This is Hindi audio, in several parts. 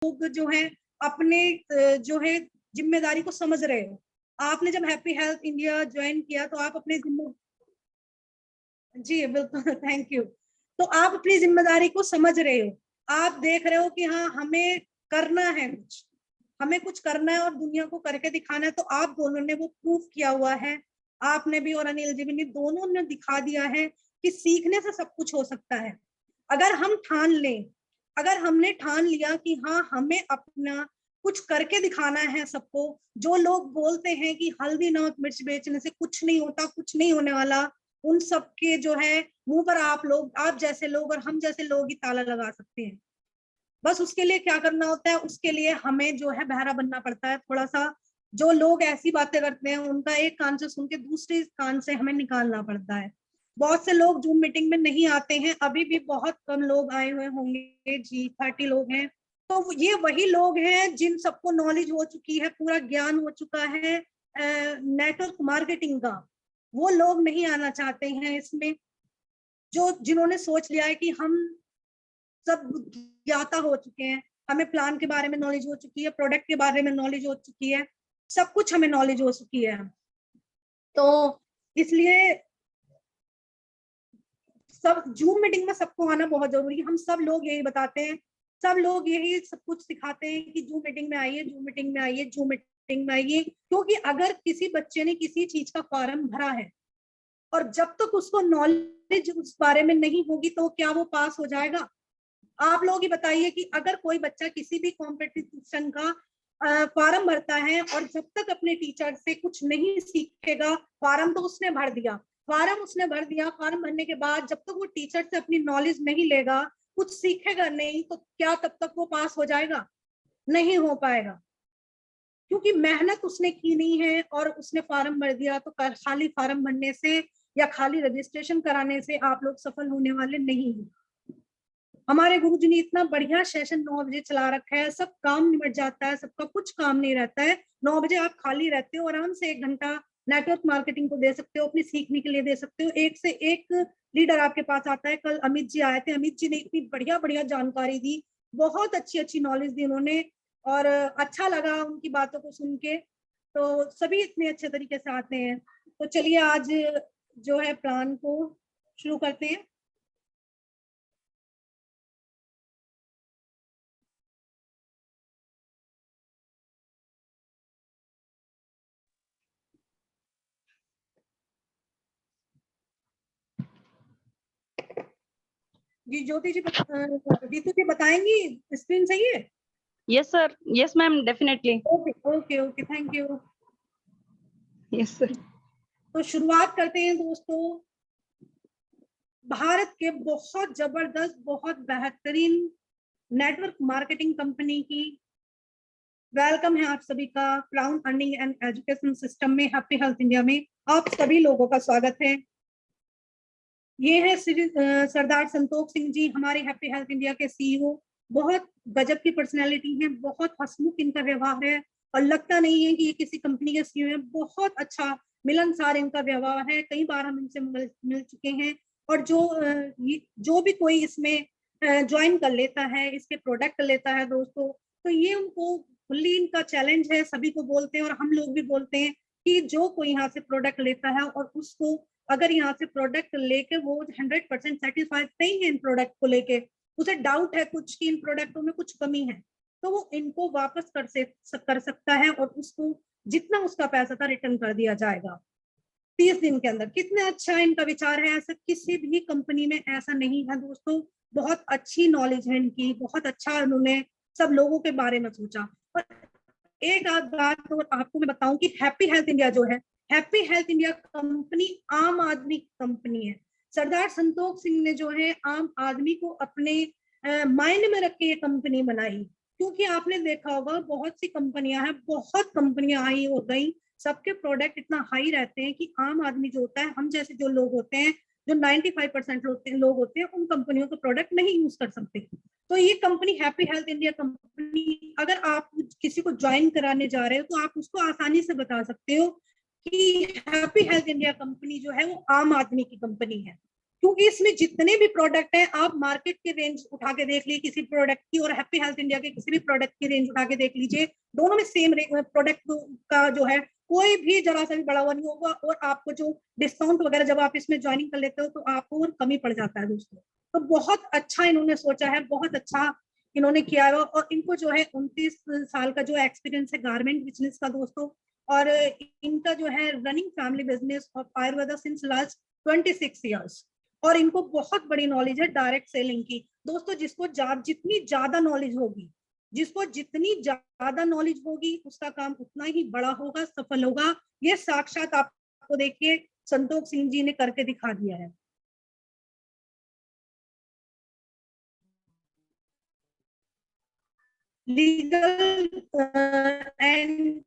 लोग जो है अपने जो है जिम्मेदारी को समझ रहे हो। आपने जब हैप्पी हेल्थ इंडिया ज्वाइन किया तो आप अपने जी बिल्कुल थैंक यू। तो आप अपनी जिम्मेदारी को समझ रहे हो, आप देख रहे हो कि हाँ हमें करना है कुछ, हमें कुछ करना है और दुनिया को करके दिखाना है। तो आप दोनों ने वो प्रूफ किया हुआ है, आपने भी और अनिल जी भी, दोनों ने दिखा दिया है कि सीखने से सब कुछ हो सकता है। अगर हम ठान लें, अगर हमने ठान लिया कि हाँ हमें अपना कुछ करके दिखाना है सबको। जो लोग बोलते हैं कि हल्दी नमक मिर्च बेचने से कुछ नहीं होता, कुछ नहीं होने वाला, उन सब के जो है मुंह पर आप लोग, आप जैसे लोग और हम जैसे लोग ही ताला लगा सकते हैं। बस उसके लिए क्या करना होता है, उसके लिए हमें जो है बहरा बनना पड़ता है थोड़ा सा। जो लोग ऐसी बातें करते हैं उनका एक कान से सुन के दूसरे कान से हमें निकालना पड़ता है। बहुत से लोग जूम मीटिंग में नहीं आते हैं, अभी भी बहुत कम लोग आए हुए होंगे जी, 30 लोग हैं। तो ये वही लोग हैं जिन सबको नॉलेज हो चुकी है, पूरा ज्ञान हो चुका है नेटवर्क मार्केटिंग का। वो लोग नहीं आना चाहते हैं इसमें, जो जिन्होंने सोच लिया है कि हम सब ज्ञाता हो चुके हैं, हमें प्लान के बारे में नॉलेज हो चुकी है, प्रोडक्ट के बारे में नॉलेज हो चुकी है, सब कुछ हमें नॉलेज हो चुकी है। तो इसलिए सब जूम मीटिंग में सबको आना बहुत जरूरी है। हम सब लोग यही बताते हैं, सब लोग यही सब कुछ सिखाते हैं कि जूम मीटिंग में आइए, जूम मीटिंग में आइए, जूम मीटिंग में आइए। क्योंकि अगर किसी बच्चे ने किसी चीज का फॉर्म भरा है और जब तक उसको नॉलेज उस बारे में नहीं होगी तो क्या वो पास हो जाएगा? आप लोग ही बताइए कि अगर कोई बच्चा किसी भी कॉम्पिटिशन का फॉर्म भरता है और जब तक अपने टीचर से कुछ नहीं सीखेगा, फॉर्म तो उसने भर दिया, फॉर्म उसने भर दिया, फॉर्म भरने के बाद जब तक वो टीचर से अपनी नॉलेज नहीं लेगा, कुछ सीखेगा नहीं, तो क्या तब तक वो पास हो जाएगा? नहीं हो पाएगा, क्योंकि मेहनत उसने की नहीं है और उसने फॉर्म भर दिया। तो खाली फॉर्म भरने से या खाली रजिस्ट्रेशन कराने से आप लोग सफल होने वाले नहीं हैं। हमारे गुरुजी ने इतना बढ़िया सेशन 9 बजे चला रखा है, सब काम निपट जाता है, सबका कुछ काम नहीं रहता है। 9 बजे आप खाली रहते हो, आराम से 1 घंटा नेटवर्क मार्केटिंग को दे सकते हो, अपनी सीखने के लिए दे सकते हो। एक से एक लीडर आपके पास आता है। कल अमित जी आए थे, अमित जी ने इतनी बढ़िया बढ़िया जानकारी दी, बहुत अच्छी अच्छी नॉलेज दी उन्होंने, और अच्छा लगा उनकी बातों को सुन के। तो सभी इतने अच्छे तरीके से आते हैं। तो चलिए आज जो है प्लान को शुरू करते हैं। जी ज्योति जी रीतु जी बताएंगी, स्क्रीन सही है? Yes sir, yes ma'am, definitely. Okay okay okay, thank you. Yes sir. तो शुरुआत करते हैं दोस्तों। भारत के बहुत जबरदस्त, बहुत बेहतरीन नेटवर्क मार्केटिंग कंपनी की वेलकम है आप सभी का crown earning and education system में, हैप्पी हेल्थ इंडिया में आप सभी लोगों का स्वागत है। ये है श्री सरदार संतोष सिंह जी, हमारे हैप्पी हेल्थ इंडिया के सीईओ। बहुत गजब की पर्सनालिटी है, बहुत हंसमुख इनका व्यवहार है और लगता नहीं है कि ये किसी कंपनी के सीईओ है। बहुत अच्छा मिलनसार इनका व्यवहार है, कई बार हम इनसे मिल चुके हैं। और जो भी कोई इसमें ज्वाइन कर लेता है, इसके प्रोडक्ट लेता है दोस्तों, तो ये उनको फुल्ली इनका चैलेंज है, सभी को बोलते हैं और हम लोग भी बोलते हैं कि जो कोई यहाँ से प्रोडक्ट लेता है और उसको अगर यहाँ से प्रोडक्ट लेके वो 100% सेटिस्फाइड नहीं है इन प्रोडक्ट को लेके, उसे डाउट है कुछ कि इन प्रोडक्टों में कुछ कमी है, तो वो इनको वापस कर सकता है और उसको जितना उसका पैसा था रिटर्न कर दिया जाएगा 30 दिन के अंदर। कितना अच्छा इनका विचार है, ऐसा किसी भी कंपनी में ऐसा नहीं है दोस्तों। बहुत अच्छी नॉलेज है इनकी, बहुत अच्छा उन्होंने सब लोगों के बारे में सोचा। और एक आध बात और आपको मैं बताऊं कि हैप्पी हेल्थ इंडिया जो है, हैप्पी हेल्थ इंडिया कंपनी आम आदमी कंपनी है। सरदार संतोष सिंह ने जो है आम आदमी को अपने माइंड में रख के ये कंपनी बनाई। क्योंकि आपने देखा होगा बहुत सी कंपनियां हैं, बहुत कंपनियां आई हो गई, सबके प्रोडक्ट इतना हाई रहते हैं कि आम आदमी जो होता है, हम जैसे जो लोग होते हैं, जो 95% लोग होते हैं, उन कंपनियों के प्रोडक्ट नहीं यूज कर सकते। तो ये company happy health India company, अगर आप किसी को ज्वाइन कराने जा रहे हो तो आप उसको आसानी से बता सकते हो कि हैप्पी हेल्थ इंडिया कंपनी जो है वो आम आदमी की कंपनी है। क्योंकि इसमें जितने भी प्रोडक्ट हैं, आप मार्केट की रेंज उठा के देख लीजिए किसी प्रोडक्ट की और हैप्पी हेल्थ इंडिया के किसी भी प्रोडक्ट की रेंज उठा के देख लीजिए, दोनों में सेम प्रोडक्ट का जो है कोई भी जरा सा भी बड़ा हुआ नहीं होगा। और आपको जो डिस्काउंट वगैरह जब आप इसमें ज्वाइनिंग कर लेते हो तो आपको और कमी पड़ जाता है दोस्तों। तो बहुत अच्छा इन्होंने सोचा है, बहुत अच्छा इन्होंने किया है। और इनको जो है 29 साल का जो एक्सपीरियंस है गारमेंट बिजनेस का दोस्तों, और इनका जो है running family business of Ayurveda since last 26 years. और इनको बहुत बड़ी नॉलेज है डायरेक्ट सेलिंग की दोस्तों। जिसको जितनी ज्यादा नॉलेज होगी, जिसको जितनी ज्यादा नॉलेज होगी, उसका काम उतना ही बड़ा होगा, सफल होगा। ये साक्षात आपको देखिए संतोष सिंह जी ने करके दिखा दिया है। लीगल एंड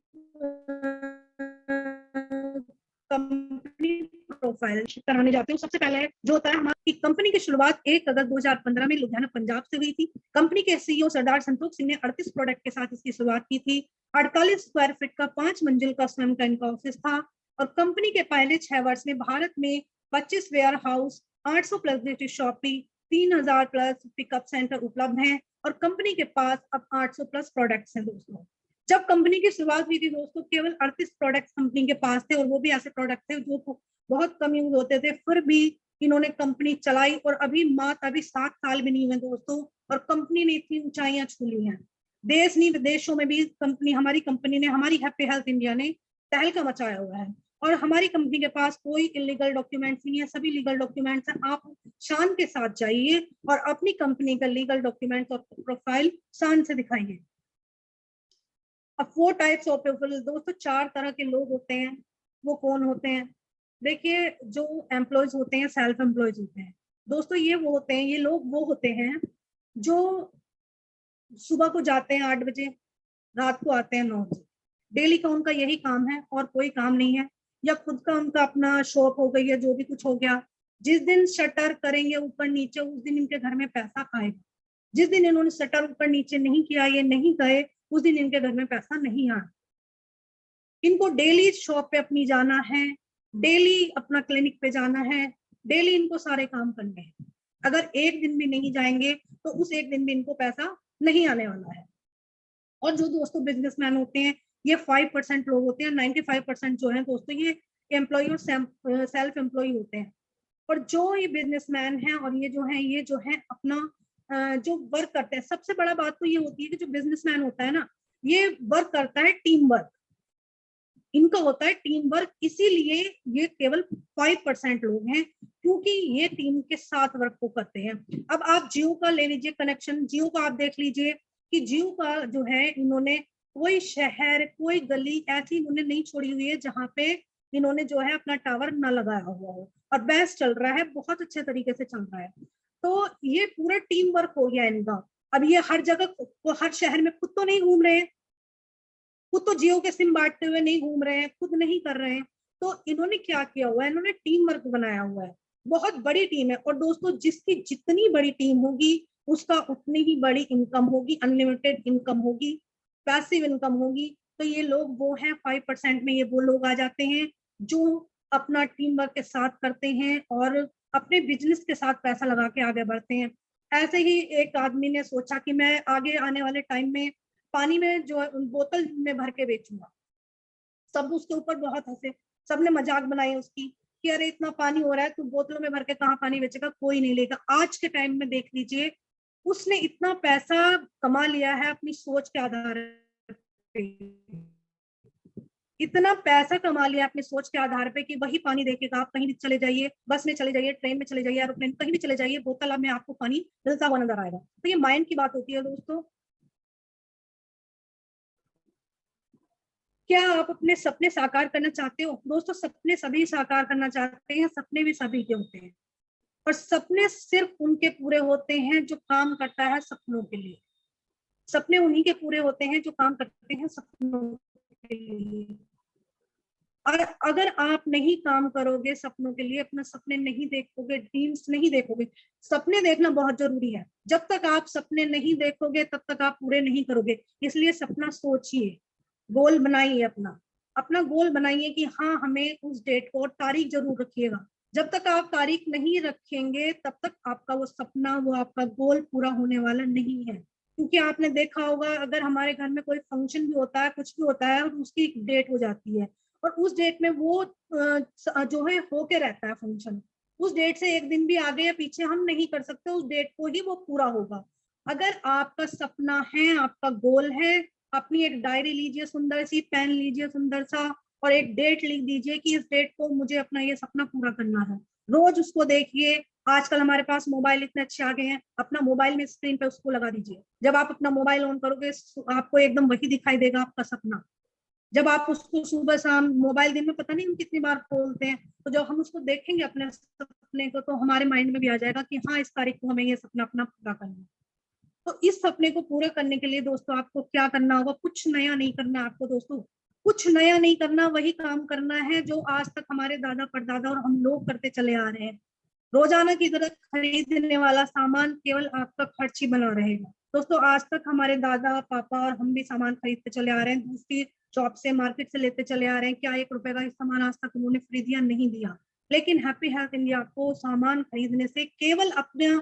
कंपनी प्रोफाइल कराने जाते हैं। सबसे पहले जो होता है हमारी कंपनी की शुरुआत 1 अगस्त 2015 में लुधियाना पंजाब से हुई थी। कंपनी के सीईओ सरदार संतोष सिंह ने 38 प्रोडक्ट के साथ इसकी शुरुआत की थी। 48 स्क्वायर फीट का 5 मंजिल का स्वयं का इनका ऑफिस था। और कंपनी के पहले 6 वर्ष में भारत में 25 warehouse, 800 plus beauty shoppe, 3000 plus pickup centre उपलब्ध हैं। और कंपनी के पास अब 800 प्लस प्रोडक्ट्स हैं दोस्तों। जब कंपनी की शुरुआत हुई थी दोस्तों, केवल 38 प्रोडक्ट्स कंपनी के पास थे, और वो भी ऐसे प्रोडक्ट थे जो बहुत कम यूज होते थे। फिर भी इन्होंने कंपनी चलाई, और अभी मात्र अभी 7 साल भी नहीं हुए दोस्तों, और कंपनी ने इतनी ऊंचाइयां छू ली हैं। देश नहीं विदेशों में भी कंपनी, हमारी कंपनी ने, हमारी हैप्पी हेल्थ इंडिया ने तहलका मचाया हुआ है। और हमारी कंपनी के पास कोई इलीगल डॉक्यूमेंट्स नहीं है, सभी लीगल डॉक्यूमेंट्स हैं। आप शान के साथ जाइए और अपनी कंपनी का लीगल डॉक्यूमेंट्स और प्रोफाइल शान से दिखाइए। अब 4 टाइप्स ऑफ पीपल दोस्तों, 4 तरह के लोग होते हैं। वो कौन होते हैं? देखिए, जो एम्प्लॉयज होते हैं, सेल्फ एम्प्लॉयज होते हैं दोस्तों। ये वो होते हैं, ये लोग वो होते हैं जो सुबह को जाते हैं 8 बजे, रात को आते हैं 9 बजे। डेली का उनका यही काम है और कोई काम नहीं है। या खुद का उनका अपना शॉप हो गई है, जो भी कुछ हो गया। जिस दिन शटर करेंगे ऊपर नीचे, उस दिन इनके घर में पैसा आएगा। जिस दिन इन्होंने शटर ऊपर नीचे नहीं किया, ये नहीं गए, उस दिन इनके घर में पैसा नहीं आया। इनको डेली शॉप पे अपनी जाना है, डेली अपना क्लिनिक पे जाना है, डेली इनको सारे काम करने हैं। अगर एक दिन भी नहीं जाएंगे तो उस एक दिन भी इनको पैसा नहीं आने वाला है। और जो दोस्तों बिजनेसमैन होते हैं, ये 5% लोग होते हैं। 95% जो है दोस्तों, ये एम्प्लॉय और सेल्फ एम्प्लॉय होते हैं। और जो ये बिजनेसमैन है और ये जो है अपना जो वर्क करते हैं, सबसे बड़ा बात तो ये होती है कि जो बिजनेसमैन होता है ना, ये वर्क करता है टीम वर्क। इनका होता है टीम वर्क, इसीलिए ये केवल 5% लोग हैं, क्योंकि ये टीम के साथ वर्क को करते हैं। अब आप जियो का ले लीजिए कनेक्शन, जियो का आप देख लीजिए कि जियो का जो है, इन्होंने कोई शहर, कोई गली ऐसी इन्होंने नहीं छोड़ी हुई है जहां पे इन्होंने जो है अपना टावर ना लगाया हुआ हो। और बेस्ट चल रहा है, बहुत अच्छे तरीके से चल रहा है। तो ये पूरा टीम वर्क हो गया इनका। अब ये हर जगह, हर शहर में खुद तो नहीं घूम रहे हैं, खुद तो जियो के सिम बांटते हुए नहीं घूम रहे हैं, खुद नहीं कर रहे हैं। तो इन्होंने क्या किया हुआ है, इन्होंने टीम वर्क बनाया हुआ है। बहुत बड़ी टीम है। और दोस्तों, जिसकी जितनी बड़ी टीम होगी, उसका उतनी ही बड़ी इनकम होगी, अनलिमिटेड इनकम होगी, पैसिव इनकम होगी। तो ये लोग वो हैं 5% में, ये वो लोग आ जाते हैं जो अपना टीम वर्क के साथ करते हैं और अपने बिजनेस के साथ पैसा लगा के आगे बढ़ते हैं। ऐसे ही एक आदमी ने सोचा कि मैं आगे आने वाले टाइम में पानी में जो है बोतल में भर के बेचूंगा। सब उसके ऊपर बहुत हंसे, सबने मजाक बनाई उसकी कि अरे इतना पानी हो रहा है, तू बोतलों में भर के कहाँ पानी बेचेगा, कोई नहीं लेगा। आज के टाइम में देख लीजिए, उसने इतना पैसा कमा लिया है अपनी सोच के आधार पे। इतना पैसा कमा लिया अपनी सोच के आधार पे कि वही पानी देखेगा। आप कहीं भी चले जाइए, बस में चले जाइए, ट्रेन में चले जाइए, एरोप्लेन, कहीं भी चले जाइए, बोतल में आपको पानी मिलता हुआ नजर आएगा। तो ये माइंड की बात होती है दोस्तों। क्या आप अपने सपने साकार करना चाहते हो? दोस्तों, सपने सभी साकार करना चाहते हैं, सपने भी सभी के होते हैं। और सपने सिर्फ उनके पूरे होते हैं जो काम करता है सपनों के लिए। सपने उन्हीं के पूरे होते हैं जो काम करते हैं सपनों के लिए। और अगर आप नहीं काम करोगे सपनों के लिए, अपना सपने नहीं देखोगे, ड्रीम्स नहीं देखोगे। सपने देखना बहुत जरूरी है। जब तक आप सपने नहीं देखोगे तब तक आप पूरे नहीं करोगे। इसलिए सपना सोचिए, गोल बनाइए, अपना अपना गोल बनाइए कि हाँ, हमें उस डेट को, और तारीख जरूर रखिएगा जब तक आप तारीख नहीं रखेंगे तब तक आपका वो सपना, वो आपका गोल पूरा होने वाला नहीं है। क्योंकि आपने देखा होगा, अगर हमारे घर में कोई फंक्शन भी होता है, कुछ भी होता है, और उसकी एक डेट हो जाती है, और उस डेट में वो जो है होके रहता है फंक्शन, उस डेट से एक दिन भी आगे या पीछे हम नहीं कर सकते, उस डेट को ही वो पूरा होगा। अगर आपका सपना है, आपका गोल है, अपनी एक डायरी लीजिए, सुंदर सी पेन लीजिए सुंदर सा, और एक डेट लिख दीजिए कि इस डेट को मुझे अपना ये सपना पूरा करना है। रोज उसको देखिए। आजकल हमारे पास मोबाइल इतने अच्छे आ गए हैं, अपना मोबाइल में स्क्रीन पे उसको लगा दीजिए। जब आप अपना मोबाइल ऑन करोगे, आपको एकदम वही दिखाई देगा, आपका सपना। जब आप उसको सुबह शाम, मोबाइल दिन में पता नहीं हम कितनी बार खोलते हैं, तो जब हम उसको देखेंगे अपने सपने को, तो हमारे माइंड में भी आ जाएगा कि हाँ, इस तारीख को हमें ये सपना अपना पूरा करना है। तो इस सपने को पूरा करने के लिए दोस्तों आपको क्या करना होगा? कुछ नया नहीं करना आपको दोस्तों, कुछ नया नहीं करना, वही काम करना है जो आज तक हमारे दादा परदादा और हम लोग करते चले आ रहे हैं। रोजाना की तरह खरीदने वाला सामान केवल आपका खर्च ही बना रहेगा। दोस्तों, आज तक हमारे दादा पापा और हम भी सामान खरीदते चले आ रहे हैं, दूसरी शॉप से, मार्केट से लेते चले आ रहे हैं। क्या 1 रुपए का सामान आज तक उन्होंने फ्री दिया? नहीं दिया। लेकिन हैप्पी हेल्थ इंडिया को सामान खरीदने से, केवल अपने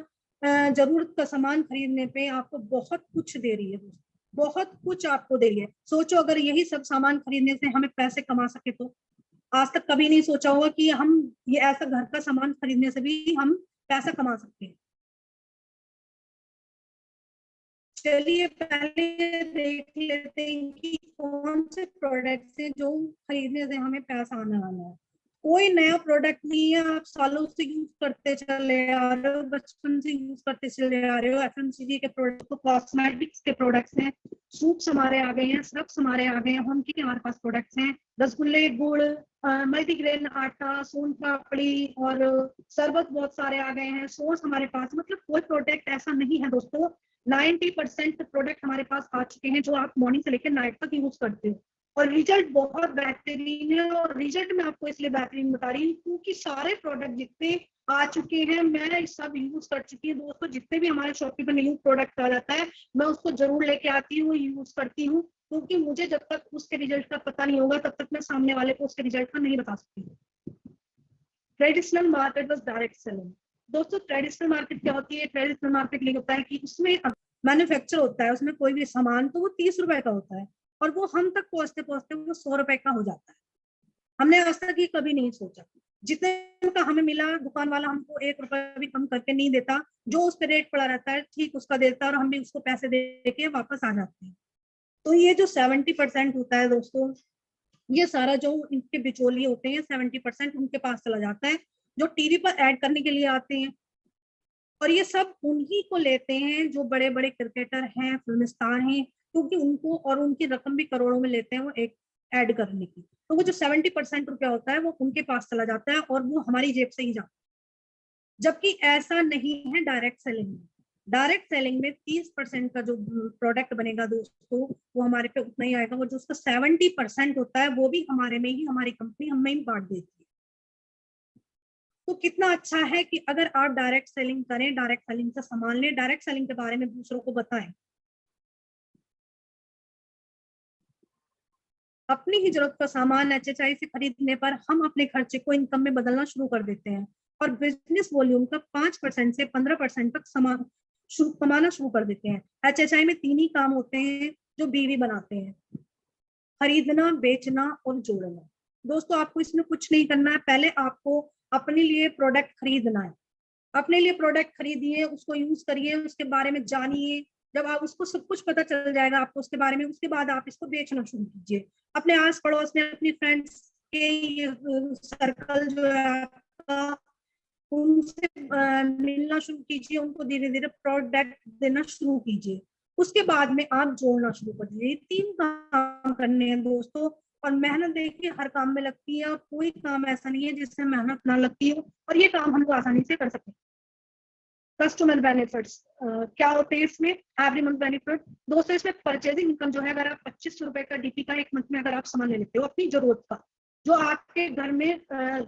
जरूरत का सामान खरीदने पे आपको बहुत कुछ दे रही है दोस्तों, बहुत कुछ आपको दे रही है। सोचो, अगर यही सब सामान खरीदने से हमें पैसे कमा सके तो। आज तक कभी नहीं सोचा होगा कि हम ये ऐसा घर का सामान खरीदने से भी हम पैसा कमा सकते हैं। चलिए पहले देख लेते हैं कि कौन से प्रोडक्ट है जो खरीदने से हमें पैसा आने वाला है। कोई नया प्रोडक्ट नहीं है, आप सालों से यूज करते चले आ रहे हो, बचपन से यूज करते चले आ रहे हो। एफएमसीजी के प्रोडक्ट, तो कॉस्मेटिक्स के प्रोडक्ट्स हैं, सूप्स हमारे आ गए हैं, सिरप्स हमारे आ गए हैं, होम के हमारे पास प्रोडक्ट्स हैं, रसगुल्ले, गुड़, मल्टीग्रेन आटा, सोन पापड़ी और शरबत बहुत सारे आ गए हैं, सॉस हमारे पास। मतलब कोई प्रोडक्ट ऐसा नहीं है दोस्तों। 90% प्रोडक्ट हमारे पास आ चुके हैं जो आप मॉर्निंग से लेकर नाइट तक यूज करते हो, और रिजल्ट बहुत बेहतरीन है। और रिजल्ट मैं आपको इसलिए बेहतरीन बता रही हूँ क्योंकि सारे प्रोडक्ट जितने आ चुके हैं, मैं सब यूज कर चुकी हूँ दोस्तों। जितने भी हमारे शॉपिंग पर न्यू प्रोडक्ट आ जाता है, मैं उसको जरूर लेके आती हूँ, यूज करती हूँ, क्योंकि मुझे जब तक उसके रिजल्ट का पता नहीं होगा, तब तक मैं सामने वाले को उसके रिजल्ट का नहीं बता सकती। ट्रेडिशनल मार्केट बस डायरेक्ट सेलिंग। दोस्तों, ट्रेडिशनल मार्केट क्या होती है? ट्रेडिशनल मार्केट ये होता है कि उसमें मैन्युफैक्चर होता है, उसमें कोई भी सामान तो वो 30 रुपए का होता है, और वो हम तक पहुंचते पहुंचते वो 100 रुपए का हो जाता है। हमने आज तक ये कभी नहीं सोचा, जितने का हमें मिला, दुकान वाला हमको 1 रुपए भी कम करके नहीं देता, जो उस पर रेट पड़ा रहता है ठीक उसका देता है, और हम भी उसको पैसे दे के वापस आ जाते हैं। तो ये जो 70% होता है दोस्तों, ये सारा जो इनके बिचौलिए होते हैं, 70% उनके पास चला जाता है, जो टीवी पर ऐड करने के लिए आते हैं। और ये सब उन्हीं को लेते हैं जो बड़े बड़े क्रिकेटर हैं, फिल्म स्टार हैं, क्योंकि उनको, और उनकी रकम भी करोड़ों में लेते हैं वो एक ऐड करने की। तो वो जो 70% रुपया होता है, वो उनके पास चला जाता है, और वो हमारी जेब से ही जाता है। जबकि ऐसा नहीं है डायरेक्ट सेलिंग में। डायरेक्ट सेलिंग में 30% का जो प्रोडक्ट बनेगा दोस्तों, वो हमारे पे उतना ही आएगा। वो जो उसका 70% होता है, वो भी हमारे में ही, हमारी कंपनी हमें ही बांट देती है। तो कितना अच्छा है कि अगर आप डायरेक्ट सेलिंग करें, डायरेक्ट सेलिंग से सामान लें, डायरेक्ट सेलिंग के बारे में दूसरों को बताएं। अपनी ही जरूरत का सामान एचएचआई से खरीदने पर हम अपने खर्चे को इनकम में बदलना शुरू कर देते हैं, और बिजनेस वॉल्यूम का 5% से 15% तक कमाना शुरू कर देते हैं। एचएचआई में 3 ही काम होते हैं जो बीवी बनाते हैं: खरीदना, बेचना और जोड़ना। दोस्तों, आपको इसमें कुछ नहीं करना है। पहले आपको अपने लिए प्रोडक्ट खरीदना है। अपने लिए प्रोडक्ट खरीदिए, उसको यूज करिए, उसके बारे में जानिए। जब आप उसको सब कुछ पता चल जाएगा आपको उसके बारे में, उसके बाद आप इसको बेचना शुरू कीजिए। अपने आस पड़ोस में, अपनी फ्रेंड्स के सर्कल जो है आपका, उनसे मिलना शुरू कीजिए, उनको धीरे धीरे प्रोडक्ट देना शुरू कीजिए। उसके बाद में आप जोड़ना शुरू कर दीजिए। 3 काम करने हैं दोस्तों। और मेहनत देखिए हर काम में लगती है, और कोई काम ऐसा नहीं है जिससे मेहनत ना लगती हो, और ये काम हम लोग आसानी से कर सकते हैं। कस्टमर बेनिफिट्स क्या होते हैं इसमें? Every month benefit. दोस्तों, इसमें परचेजिंग इनकम जो है, अगर आप 2500 रुपए का डीपी का एक मंथ में अगर आप सामान ले लेते हो अपनी जरूरत का, जो आपके घर में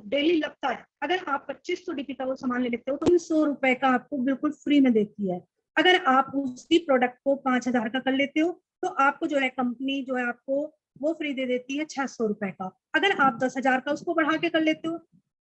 डेली लगता है, अगर आप 2500 डीपी का वो सामान ले लेते हो, तो 300 रुपए का आपको बिल्कुल फ्री में देती है। अगर आप उसी प्रोडक्ट को 5000 का कर लेते हो, तो आपको जो है कंपनी जो है आपको वो फ्री दे देती है 600 रुपए का। अगर आप 10,000 का उसको बढ़ा के कर लेते हो,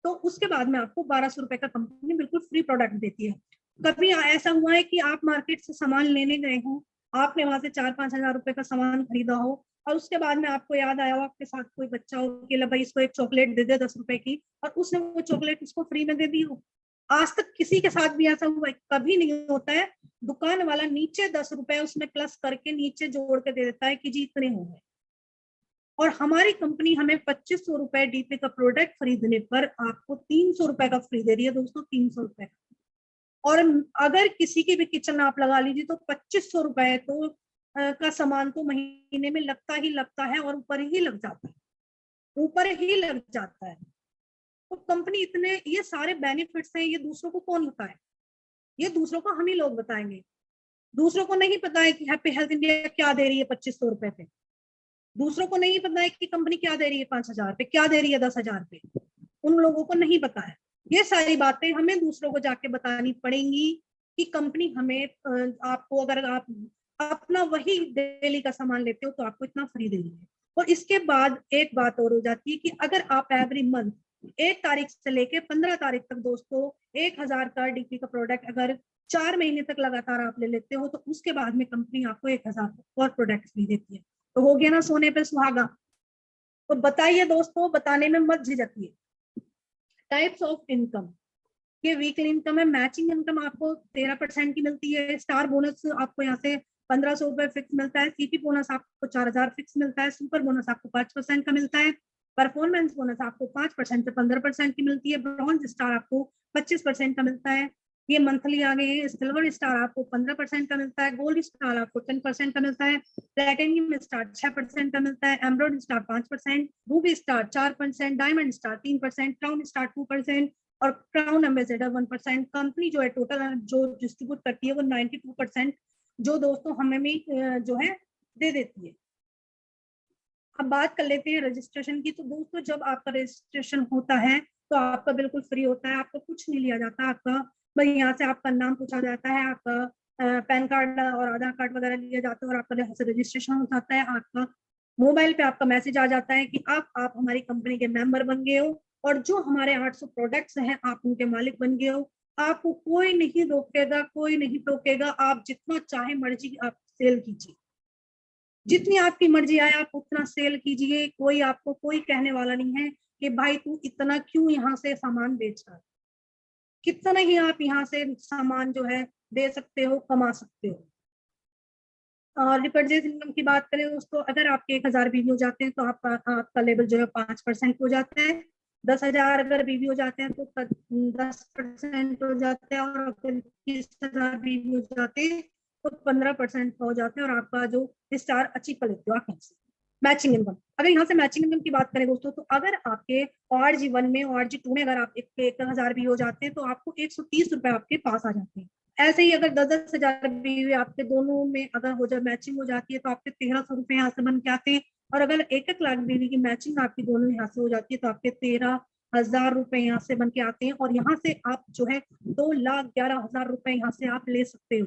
तो उसके बाद में आपको 1200 रुपए का कंपनी बिल्कुल फ्री प्रोडक्ट देती है। कभी ऐसा हुआ है कि आप मार्केट से सामान लेने गए हो, आपने वहां से 4-5 हजार रुपए का सामान खरीदा हो और उसके बाद में आपको याद आया हो आपके साथ कोई बच्चा हो कि भाई इसको एक चॉकलेट दे दे 10 रुपए की, और उसने वो चॉकलेट उसको फ्री में दे दी हो? आज तक किसी के साथ भी ऐसा हुआ है? कभी नहीं होता है। दुकान वाला नीचे 10 रुपए उसमें प्लस करके नीचे जोड़ के दे देता है कि जी इतने हो गए, और हमारी कंपनी हमें 2500 रुपए डीपी का प्रोडक्ट खरीदने पर आपको 300 रुपए का फ्री दे रही है दोस्तों, 300 रुपए। और अगर किसी की भी किचन आप लगा लीजिए तो 2500 रुपए तो का सामान तो महीने में लगता है और ऊपर ही लग जाता है, ऊपर ही लग जाता है। तो कंपनी इतने ये सारे बेनिफिट्स हैं, ये दूसरों को कौन बताए? ये दूसरों को हम ही लोग बताएंगे। दूसरों को नहीं पता है कि हैप्पी हेल्थ इंडिया क्या दे रही है 2500 रुपए पे। दूसरों को नहीं पता है कि कंपनी क्या दे रही है 5000 पे, क्या दे रही है 10,000 पे। उन लोगों को नहीं पता है। ये सारी बातें हमें दूसरों को जाके बतानी पड़ेंगी कि कंपनी हमें आपको, अगर आप अपना वही डेली का सामान लेते हो तो आपको इतना फ्री दे रही है। और इसके बाद एक बात और हो जाती है कि अगर आप एवरी मंथ 1 तारीख से लेके 15 तारीख तक दोस्तों 1000 का डीपी का प्रोडक्ट अगर 4 महीने तक लगातार आप ले लेते हो तो उसके बाद में कंपनी आपको 1000 और प्रोडक्ट फ्री देती है। तो हो गया ना सोने पे सुहागा। तो बताइए दोस्तों, बताने में मत झिझकिए। टाइप्स ऑफ इनकम, ये वीकली इनकम है। मैचिंग इनकम आपको 13% की मिलती है। स्टार बोनस आपको यहाँ से 1500 रुपए फिक्स मिलता है। सीपी बोनस आपको 4000 फिक्स मिलता है। सुपर बोनस आपको 5% का मिलता है। परफॉर्मेंस बोनस आपको 5% से 15% की मिलती है। ब्रॉन्ज स्टार आपको 25% का मिलता है। ये मंथली आ गए हैं। सिल्वर स्टार आपको 15% का मिलता है। गोल्ड स्टार आपको 10% का मिलता है। प्लेटिनियम स्टार 6% का मिलता है। Emerald star 5%, Ruby star 4%, diamond star 3%, crown star 2% और क्राउन एम्बेसडर 1%। कंपनी जो है टोटल जो डिस्ट्रीब्यूट करती है वो 92% जो दोस्तों हमें भी जो है दे देती है। अब बात कर लेते हैं रजिस्ट्रेशन की। तो दोस्तों जब आपका रजिस्ट्रेशन होता है तो आपका बिल्कुल फ्री होता है, आपका कुछ नहीं लिया जाता। आपका भाई यहाँ से आपका नाम पूछा जाता है, आपका पैन कार्ड और आधार कार्ड वगैरह लिया जाता है और आपका यहाँ से रजिस्ट्रेशन हो जाता है। आपका मोबाइल पे आपका मैसेज आ जाता है कि आप हमारी कंपनी के मेंबर बन गए हो और जो हमारे 800 प्रोडक्ट्स हैं आप उनके मालिक बन गए हो। आपको कोई नहीं रोकेगा, कोई नहीं टोकेगा। आप जितना चाहे मर्जी आप सेल कीजिए, जितनी आपकी मर्जी आए आप उतना सेल कीजिए। कोई आपको कोई कहने वाला नहीं है कि भाई तू इतना क्यों यहाँ से सामान बेच रहा है। कितना ही आप यहाँ से सामान जो है दे सकते हो, कमा सकते हो। और रिपर्चेज इनकम की बात करें दोस्तों, अगर आपके 1000 बीवी हो जाते हैं तो आपका लेवल जो है 5% हो जाता है। 10,000 अगर बीवी हो जाते हैं तो 10% हो जाता है। और अगर 20,000 बीवी हो जाते हैं तो 15% हो जाते हैं और आपका जो स्टार अचीव कर लेते हो आप यहाँ से। मैचिंग इनकम, अगर यहाँ से मैचिंग इनकम की बात करें दोस्तों तो अगर आपके ORG1 में ORG2 में अगर आप 1000 भी हो जाते हैं तो आपको 130 रुपए आपके पास आ जाते हैं। ऐसे ही अगर 10,000 भी आपके दोनों में अगर हो जाए मैचिंग हो जाती है तो आपके 1300 रुपए यहाँ से बन के आते हैं। और अगर 1 लाख बीवी की मैचिंग आपकी दोनों यहाँ से हो जाती है तो आपके 13,000 रुपए यहाँ से बन के आते हैं। और यहाँ से आप जो है 2,11,000 रुपए यहाँ से आप ले सकते हो।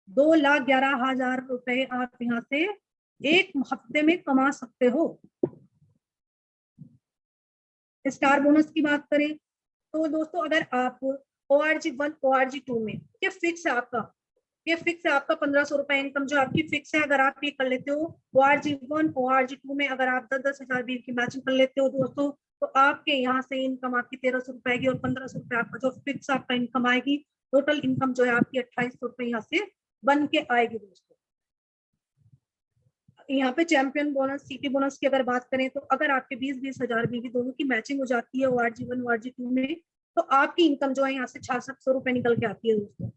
2,11,000 रुपए आप यहाँ से एक हफ्ते में कमा सकते हो। स्टार बोनस की बात करें तो दोस्तों अगर आप ORG1 ORG2 में ये फिक्स है आपका, ये फिक्स है आपका 1500 रुपए इनकम जो आपकी फिक्स है। अगर आप ये कर लेते हो ORG1 ORG2 में अगर आप 10,000 बीवी की मैचिंग कर लेते हो दोस्तों तो आपके यहाँ से इनकम आपकी 1300 रुपए की और 1500 रुपए आपका जो फिक्स आपका इनकम आएगी। टोटल इनकम जो है आपकी 2800 रुपए यहाँ से बन के आएगी दोस्तों। यहाँ पे चैंपियन बोनस सीपी बोनस की अगर बात करें तो अगर आपके 20-20 हजार बीवी दोनों की मैचिंग हो जाती है ORG1 ORG2 में तो आपकी इनकम जो है यहाँ से 6600 रुपए निकल के आती है दोस्तों।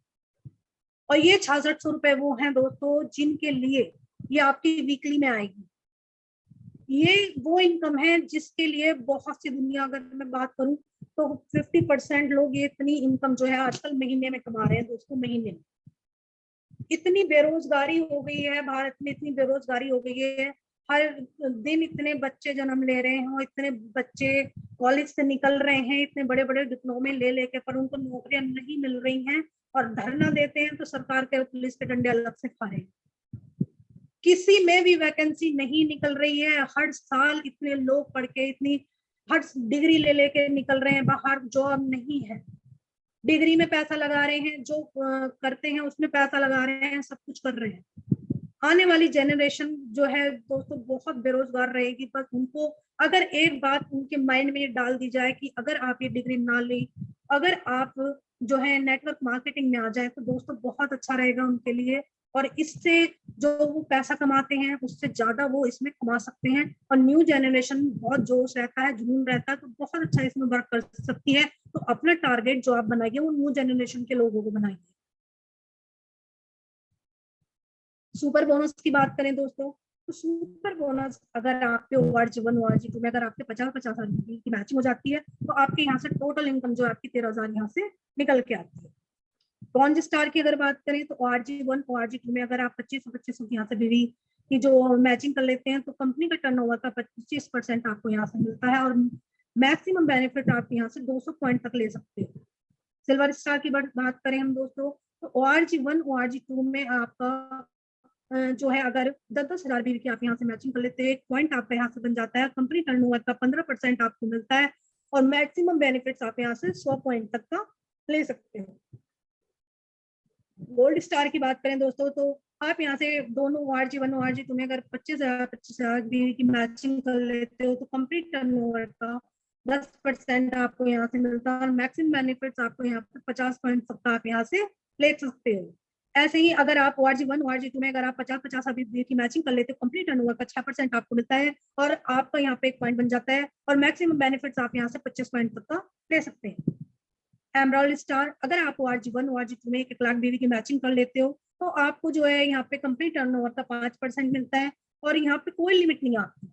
और ये 6600 रुपए वो हैं दोस्तों जिनके लिए ये आपकी वीकली में आएगी। ये वो इनकम है जिसके लिए बहुत सी दुनिया, अगर मैं बात करूं तो 50% लोग ये इतनी इनकम जो है आजकल महीने में कमा रहे हैं दोस्तों। महीने में इतनी बेरोजगारी हो गई है भारत में, इतनी बेरोजगारी हो गई है। हर दिन इतने बच्चे जन्म ले रहे हैं, इतने बच्चे कॉलेज से निकल रहे हैं इतने बड़े बड़े डिप्लोमे ले लेके, पर उनको नौकरियां नहीं मिल रही हैं और धरना देते हैं तो सरकार के पुलिस के डंडे अलग से खा रहे हैं। किसी में भी वैकेंसी नहीं निकल रही है। हर साल इतने लोग पढ़ के इतनी हर डिग्री ले लेके निकल रहे हैं बाहर, जॉब नहीं है, डिग्री में पैसा लगा रहे हैं, जो करते हैं उसमें पैसा लगा रहे हैं, सब कुछ कर रहे हैं। आने वाली जनरेशन जो है दोस्तों बहुत बेरोजगार रहेगी। बस उनको अगर एक बात उनके माइंड में डाल दी जाए कि अगर आप ये डिग्री ना लें, अगर आप जो है नेटवर्क मार्केटिंग में आ जाए, तो दोस्तों बहुत अच्छा रहेगा उनके लिए। और इससे जो वो पैसा कमाते हैं उससे ज्यादा वो इसमें कमा सकते हैं। और न्यू जनरेशन बहुत जोश रहता है, जुनून रहता है, तो बहुत अच्छा इसमें वर्क कर सकती है। तो अपना टारगेट जो आप बनाइए वो न्यू जनरेशन के लोगों को बनाइए। सुपर बोनस की बात करें दोस्तों, तो सुपर बोनस अगर आपके ORG1 ORG2 में अगर आपके 50-50 की मैचिंग हो जाती है, तो आपके यहाँ से टोटल इनकम जो आपकी 13,000 यहाँ से निकल के आती है। ब्रॉन्ज स्टार की अगर बात करें तो ORG1 ORG2 में अगर आप 25 यहाँ से बीवी की जो मैचिंग कर लेते हैं, तो कंपनी का टर्नओवर का 25% आपको यहाँ से मिलता है। और मैक्सिमम बेनिफिट आप यहाँ से 200 पॉइंट तक ले सकते हो। सिल्वर स्टार की बात करें हम दोस्तों, तो ORG1 ORG2 में आपका जो है अगर 10-10 हजार बीवी की आप यहाँ से मैचिंग कर लेते हैं, 1 पॉइंट आपका यहाँ से बन जाता है। कंपनी टर्नओवर का 15% आपको मिलता है। और मैक्सिमम बेनिफिट्स आप यहाँ से 100 पॉइंट तक का ले सकते हो। गोल्ड स्टार की बात करें दोस्तों, तो आप यहाँ से दोनों ORG1 ORG2 में अगर 25,000 बीवी की मैचिंग कर लेते हो, तो कंप्लीट टर्नओवर का 10% आपको यहाँ से मिलता है। और मैक्सिमम बेनिफिट्स आपको यहाँ पे 50 पॉइंट तक का आप यहाँ से ले सकते हो। ऐसे ही अगर आप ORG1 ORG2 में अगर आप 50-50 बीवी की मैचिंग कर लेते हो, कंप्लीट टर्नओवर का 6% आपको मिलता है। और आपका यहाँ पे 1 पॉइंट बन जाता है। और मैक्सिमम बेनिफिट्स आप यहाँ से 25 पॉइंट तक का ले सकते हैं। एमराल्ड स्टार अगर आप ORG1 ORG2 में 1 लाख बीवी की मैचिंग कर लेते हो, तो आपको जो है यहाँ पे कंप्लीट टर्नओवर का 5% मिलता है। और यहाँ पे कोई लिमिट नहीं आती,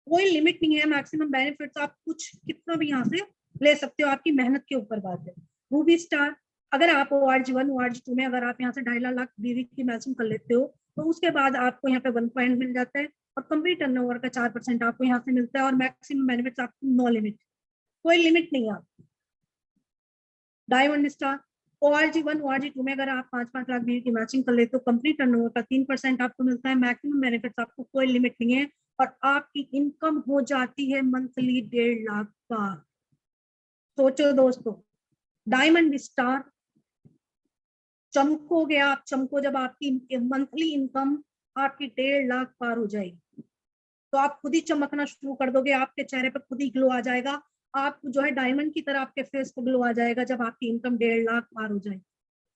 कोई लिमिट नहीं है। मैक्सिमम बेनिफिट्स आप कुछ कितना भी यहाँ से ले सकते हो, आपकी मेहनत के ऊपर बात है। रूबी स्टार अगर आप ORG1 ORG2 में अगर आप यहाँ से 2.5 लाख बीवी की मैचिंग कर लेते हो, तो उसके बाद आपको यहाँ पे 1 पॉइंट मिल जाता है। और कंप्लीट टर्नओवर का 4% आपको यहाँ से मिलता है। और मैक्सिमम बेनिफिट्स आपको नो लिमिट, कोई लिमिट नहीं है। डायमंड स्टार ORG1 ORG2 में अगर आप 5-5 लाख बीवी की मैचिंग कर लेते हो, कंप्लीट टर्नओवर का 3% आपको मिलता है। मैक्सिमम बेनिफिट्स आपको कोई लिमिट नहीं है। और आपकी इनकम हो जाती है मंथली 1.5 लाख का। सोचो दोस्तों, डायमंड स्टार चमकोगे आप, चमको जब आपकी मंथली इनकम आपकी 1.5 लाख पार हो जाएगी, तो आप खुद ही चमकना शुरू कर दोगे। आपके चेहरे पर खुद ही ग्लो आ जाएगा। आप जो है डायमंड की तरह आपके फेस पर ग्लो आ जाएगा जब आपकी इनकम 1.5 लाख पार हो जाएगी।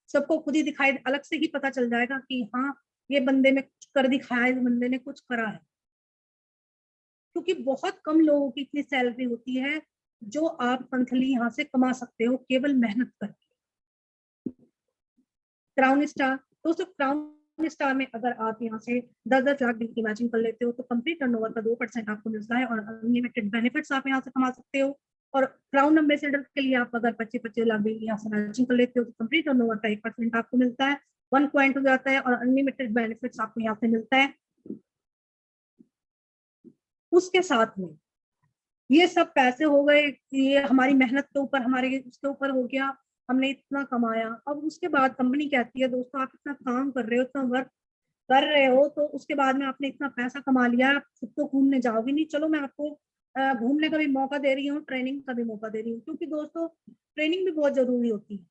सबको खुद ही दिखाई, अलग से ही पता चल जाएगा कि हाँ ये बंदे ने कुछ कर दिखाया है, इस बंदे ने कुछ करा है। क्योंकि बहुत कम लोगों की इतनी सैलरी होती है जो आप मंथली यहाँ से कमा सकते हो केवल मेहनत करके। क्राउन स्टार दोस्तों, क्राउन स्टार में अगर आप यहाँ से 10-10 लाख की मैचिंग कर लेते हो, तो कंप्लीट टर्नओवर का 2% आपको मिलता है। और अनलिमिटेड बेनिफिट्स आप यहाँ से कमा सकते हो। और क्राउन एम्बेसडर के लिए आप अगर 25-25 लाख भी यहाँ से मैचिंग कर लेते हो, तो कंप्लीट टर्नओवर का 1% आपको मिलता है, 1 पॉइंट हो जाता है। और अनलिमिटेड बेनिफिट्स आपको यहाँ से मिलता है। उसके साथ में ये सब पैसे हो गए, ये हमारी मेहनत के ऊपर, हमारे उसके ऊपर हो गया, हमने इतना कमाया। अब उसके बाद कंपनी कहती है दोस्तों आप इतना काम कर रहे हो, इतना वर्क कर रहे हो, तो उसके बाद में आपने इतना पैसा कमा लिया, आप खुद तो घूमने जाओगे नहीं, चलो मैं आपको घूमने का भी मौका दे रही हूँ, ट्रेनिंग का भी मौका दे रही हूँ। क्योंकि दोस्तों ट्रेनिंग भी बहुत जरूरी होती है,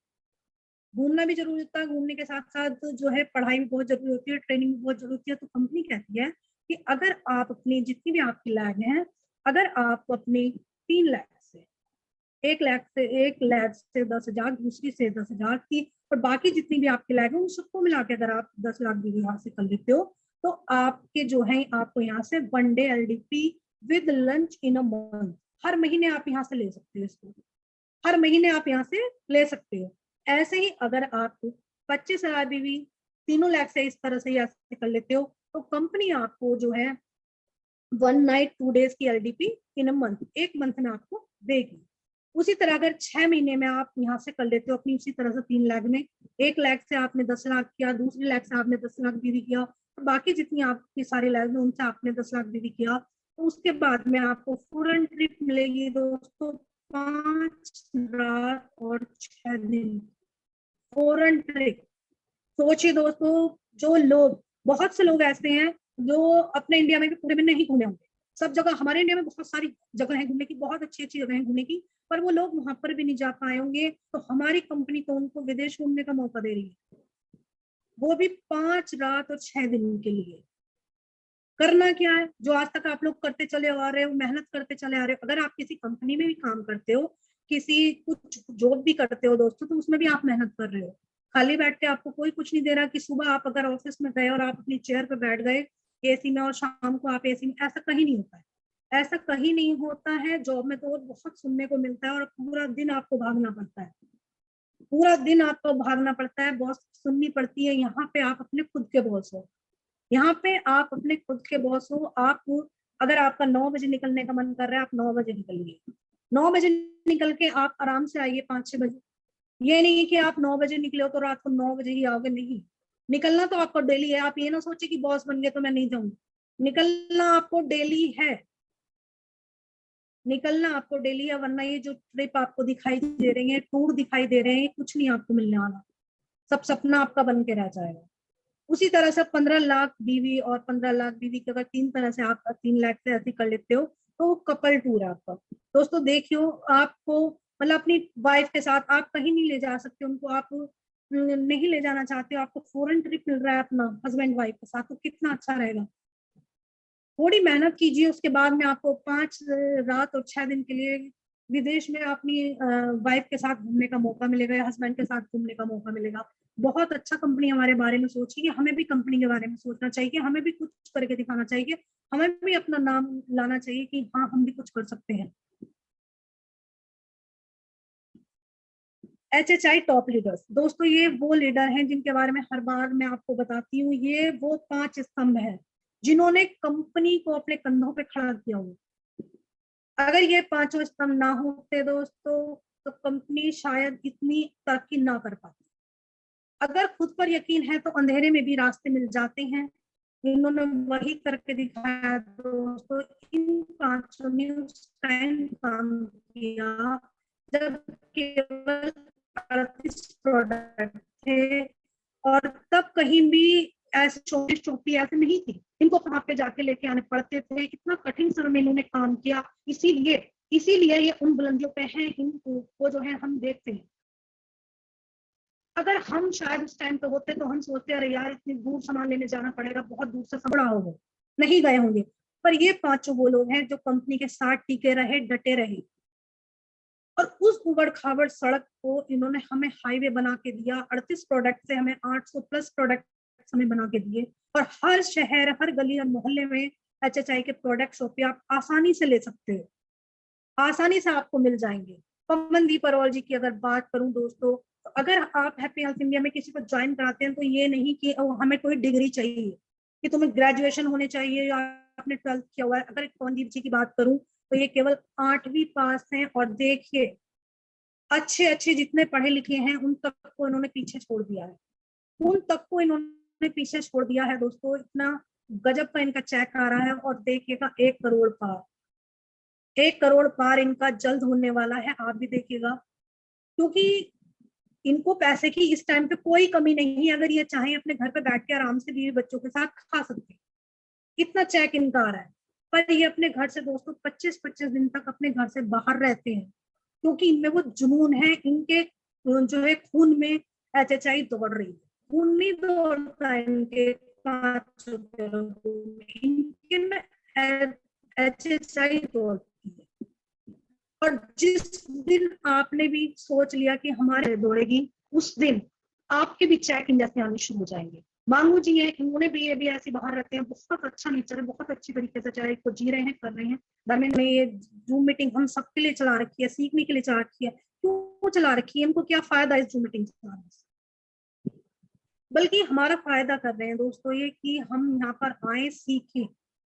घूमना भी जरूरी होता है, घूमने के साथ साथ जो है पढ़ाई भी बहुत जरूरी होती है, ट्रेनिंग भी बहुत जरूरी होती है। तो कंपनी कहती है कि अगर आप अपनी जितनी भी आपकी लैब है, अगर आप अपनी 3 लाख से 1 लाख से 10,000, दूसरी से 10,000 की, और बाकी जितनी भी आपकी लैब है उन सबको मिला के अगर आप 10 लाख भी यहाँ से कर लेते हो, तो आपके जो है आपको यहाँ से 1 day LDP with lunch in a month हर महीने आप यहाँ से ले सकते हो। इसको हर महीने आप यहाँ से ले सकते हो। ऐसे ही अगर आप 25,000 बीवी 3 लाख से इस तरह से ऐसे कर लेते हो, तो कंपनी आपको जो है 1 नाइट 2 डेज की LDP in a month, 1 month में आपको देगी। उसी तरह अगर 6 महीने में आप यहाँ से कर लेते हो अपनी उसी तरह से 3 लाख में, 1 लाख से आपने 10 लाख किया, दूसरी लाख से आपने 10 लाख बीवी किया, और बाकी जितनी आपकी सारी लाख में उनसे आपने 10 लाख बीवी किया, तो उसके बाद में आपको फॉरेन ट्रिप मिलेगी दोस्तों 5 रात और 6 दिन फॉरेन ट्रिप। सोचिए दोस्तों, जो लोग, बहुत से लोग ऐसे हैं जो अपने इंडिया में भी पूरे में नहीं घूमे होंगे, सब जगह हमारे इंडिया में बहुत सारी जगह है घूमने की, बहुत अच्छी अच्छी जगह है घूमने की, पर वो लोग वहां पर भी नहीं जा पाए होंगे, तो हमारी कंपनी तो उनको विदेश घूमने का मौका दे रही है, वो भी 5 रात और 6 दिन के लिए। करना क्या है, जो आज तक आप लोग करते चले आ रहे हो, मेहनत करते चले आ रहे हो। अगर आप किसी कंपनी में भी काम करते हो, किसी कुछ जॉब भी करते हो दोस्तों, तो उसमें भी आप मेहनत कर रहे हो। खाली बैठ के आपको कोई कुछ नहीं दे रहा कि सुबह आप अगर ऑफिस में गए और आप अपनी चेयर पर बैठ गए एसी में और शाम को आप एसी में, ऐसा कहीं नहीं होता है। ऐसा कहीं नहीं होता है। जॉब में तो बहुत सुनने को मिलता है और पूरा दिन आपको भागना पड़ता है, पूरा दिन आपको भागना पड़ता है, बॉस सुननी पड़ती है। यहाँ पे आप अपने खुद के बॉस हो, यहाँ पे आप अपने खुद के बॉस हो। आप अगर आपका 9 बजे निकलने का मन कर रहा है, आप 9 बजे निकलिए, 9 बजे निकल के आप आराम से आइए 5-6 बजे। ये नहीं कि आप 9 बजे निकले हो तो रात को 9 बजे ही आओगे, नहीं। निकलना तो आपको डेली है। आप ये ना सोचे कि बॉस बन गए तो मैं नहीं जाऊंगी, निकलना आपको डेली है, निकलना आपको डेली है। वरना ये जो ट्रिप आपको दिखाई दे रही है, टूर दिखाई दे रहे हैं, कुछ नहीं आपको मिलने वाला, सब सपना आपका बन के रह जाएगा। उसी तरह से 15 लाख बीवी और 15 लाख बीवी के अगर 3 तरह से आप 3 लाख से ऐसे कर लेते हो, तो कपल टूर है आपका। दोस्तों देखियो, आपको मतलब अपनी वाइफ के साथ आप कहीं नहीं ले जा सकते उनको, आप नहीं ले जाना चाहते हो, आपको फॉरेन ट्रिप मिल रहा है अपना हस्बैंड वाइफ के साथ, तो कितना अच्छा रहेगा। थोड़ी मेहनत कीजिए, उसके बाद में आपको 5 रात और 6 दिन के लिए विदेश में अपनी वाइफ के साथ घूमने का मौका मिलेगा या हस्बैंड के साथ घूमने का मौका मिलेगा। बहुत अच्छा कंपनी हमारे बारे में सोची है। हमें भी कंपनी के बारे में सोचना चाहिए, हमें भी कुछ करके दिखाना चाहिए, हमें भी अपना नाम लाना चाहिए कि हाँ हम भी कुछ कर सकते हैं। HHI टॉप लीडर्स, दोस्तों ये वो लीडर हैं जिनके बारे में हर बार मैं आपको बताती हूँ। ये वो 5 स्तंभ है जिन्होंने कंपनी को अपने कंधों पे खड़ा किया हुआ। अगर ये 5 स्तंभ ना होते दोस्तों, तो कंपनी शायद इतनी तरक्की ना कर पाती। अगर खुद पर यकीन है तो अंधेरे में भी रास्ते मिल जाते हैं। इन्होंने वही करके दिखाया दोस्तों। इन 5 ने उस टाइम काम किया जब केवल 38 प्रोडक्ट थे, और तब कहीं भी ऐसे छोटी छोटी ऐसे नहीं थी, इनको वहां पे जाके लेके आने पड़ते थे। इतना कठिन समय में इन्होंने काम किया, इसीलिए इसीलिए ये उन बुलंदियों पे हैं। इनको जो है हम देखते हैं। अगर हम शायद उस टाइम पे होते तो हम सोचते अरे यार इतनी दूर सामान लेने जाना पड़ेगा, बहुत दूर से बड़ा होगा, नहीं गए होंगे। पर ये 5 वो लोग हैं जो कंपनी के साथ टिके रहे, डटे रहे, और उस उबड़ खाबड़ सड़क को इन्होंने हमें हाईवे बना के दिया। 38 प्रोडक्ट से हमें 800 प्लस प्रोडक्ट हमें बना के दिए, और हर शहर, हर गली और मोहल्ले में HHI के प्रोडक्ट्स होते आप आसानी से ले सकते हो, आसानी से आपको मिल जाएंगे। पवनदीप अरोल जी की अगर बात करूं दोस्तों, तो अगर आप हैप्पी हेल्थ इंडिया में किसी को ज्वाइन कराते हैं, तो ये नहीं कि हमें कोई डिग्री चाहिए, कि तुम्हें ग्रेजुएशन होने चाहिए या आपने 12th किया हुआ है। अगर पवनदीप जी की बात करूं तो ये केवल 8वीं पास हैं, और देखिए अच्छे अच्छे जितने पढ़े लिखे हैं उन तक को इन्होंने पीछे छोड़ दिया है, उन तक को इन्होंने पीछे छोड़ दिया है दोस्तों। इतना गजब का इनका चेक आ रहा है, और देखिएगा 1 करोड़ पार, 1 करोड़ पार इनका जल्द होने वाला है, आप भी देखिएगा। क्योंकि इनको पैसे की इस टाइम पे कोई कमी नहीं है। अगर ये चाहें अपने घर पे बैठ के आराम से बीवी बच्चों के साथ खा सकते हैं, इतना चेक इनका आ रहा है। पर ये अपने घर से दोस्तों 25-25 दिन तक अपने घर से बाहर रहते हैं, क्योंकि इनमें वो जुनून है। इनके जो है खून में HHI दौड़ रही है, खून नहीं दौड़ता है इनके 5 इनके में HHI दौड़ती है। और जिस दिन आपने भी सोच लिया कि हमारे दौड़ेगी, उस दिन आपके भी चेक इंडिया से आने शुरू हो जाएंगे। मांगू जी है, इन्होंने भी ये भी ऐसे बाहर रहते हैं, बहुत अच्छा नेचर है, बहुत अच्छी तरीके से चाहे को जी रहे हैं, कर रहे हैं। धर्मेंद्र ने ये जूम मीटिंग हम सबके लिए चला रखी है, सीखने के लिए चला रखी है। क्यों चला रखी है, इनको क्या फायदा इस जूम मीटिंग चलाने से? बल्कि हमारा फायदा कर रहे हैं दोस्तों ये, कि हम यहाँ पर आए, सीखें।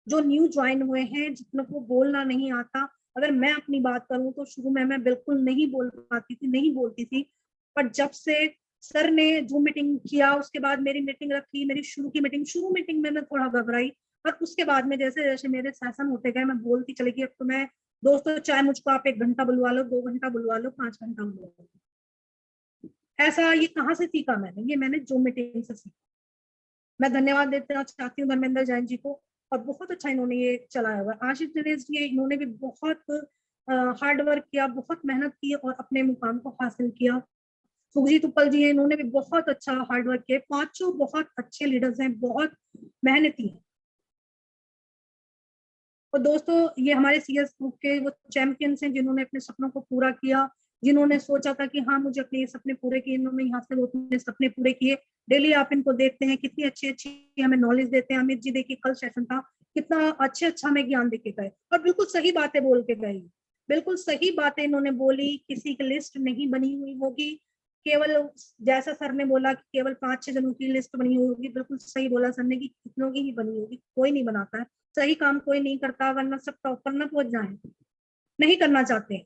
जो न्यू ज्वाइन हुए हैं, जितने को बोलना नहीं आता, अगर मैं अपनी बात करूं तो शुरू में मैं बिल्कुल नहीं बोल पाती थी, नहीं बोलती थी। पर जब से सर ने जूम मीटिंग किया, उसके बाद मेरी मीटिंग रखी, मेरी शुरू मीटिंग में मैं थोड़ा घबराई, और उसके बाद में जैसे जैसे मेरे सेशन होते गए, मैं बोलती चली गई। अब तो मैं दोस्तों, चाहे मुझको आप 1 घंटा बुलवा लो, 2 घंटा बुलवा लो, 5 घंटा बुलवा लो, ऐसा ये कहाँ से सीखा मैंने? ये मैंने जूम मीटिंग से सीखा। मैं धन्यवाद देना चाहती हूँ धर्मेंद्र जैन जी को, और बहुत अच्छा इन्होंने ये चलाया हुआ है। आशीष दिनेश जी इन्होंने भी बहुत हार्ड वर्क किया, बहुत मेहनत की और अपने मुकाम को हासिल किया। सुखजीत उपल जी हैं, इन्होंने भी बहुत अच्छा हार्ड वर्क किया। पांचों बहुत अच्छे लीडर्स हैं, बहुत मेहनती हैं। और दोस्तों ये हमारे सीएस ग्रुप के वो चैंपियंस हैं जिन्होंने अपने सपनों को पूरा किया, जिन्होंने सोचा था कि हाँ मुझे अपने ये सपने पूरे किए, इन्होंने यहाँ से वो अपने सपने पूरे किए। डेली आप इनको देखते हैं, कितनी अच्छी अच्छी हमें नॉलेज देते हैं। अमित जी देखिए कल सेशन था, कितना अच्छा हमें ज्ञान दे के गए और बिल्कुल सही बातें बोल के गए। बिल्कुल सही बातें इन्होंने बोली, किसी की लिस्ट नहीं बनी हुई होगी, केवल जैसा सर ने बोला कि केवल 5-6 जनों की लिस्ट बनी हुई होगी, बिल्कुल सही बोला सर ने कि कितनों की ही बनी होगी, कोई नहीं बनाता है। सही काम कोई नहीं करता, वरना सब टॉप पर ना पहुंच जाए, नहीं करना चाहते।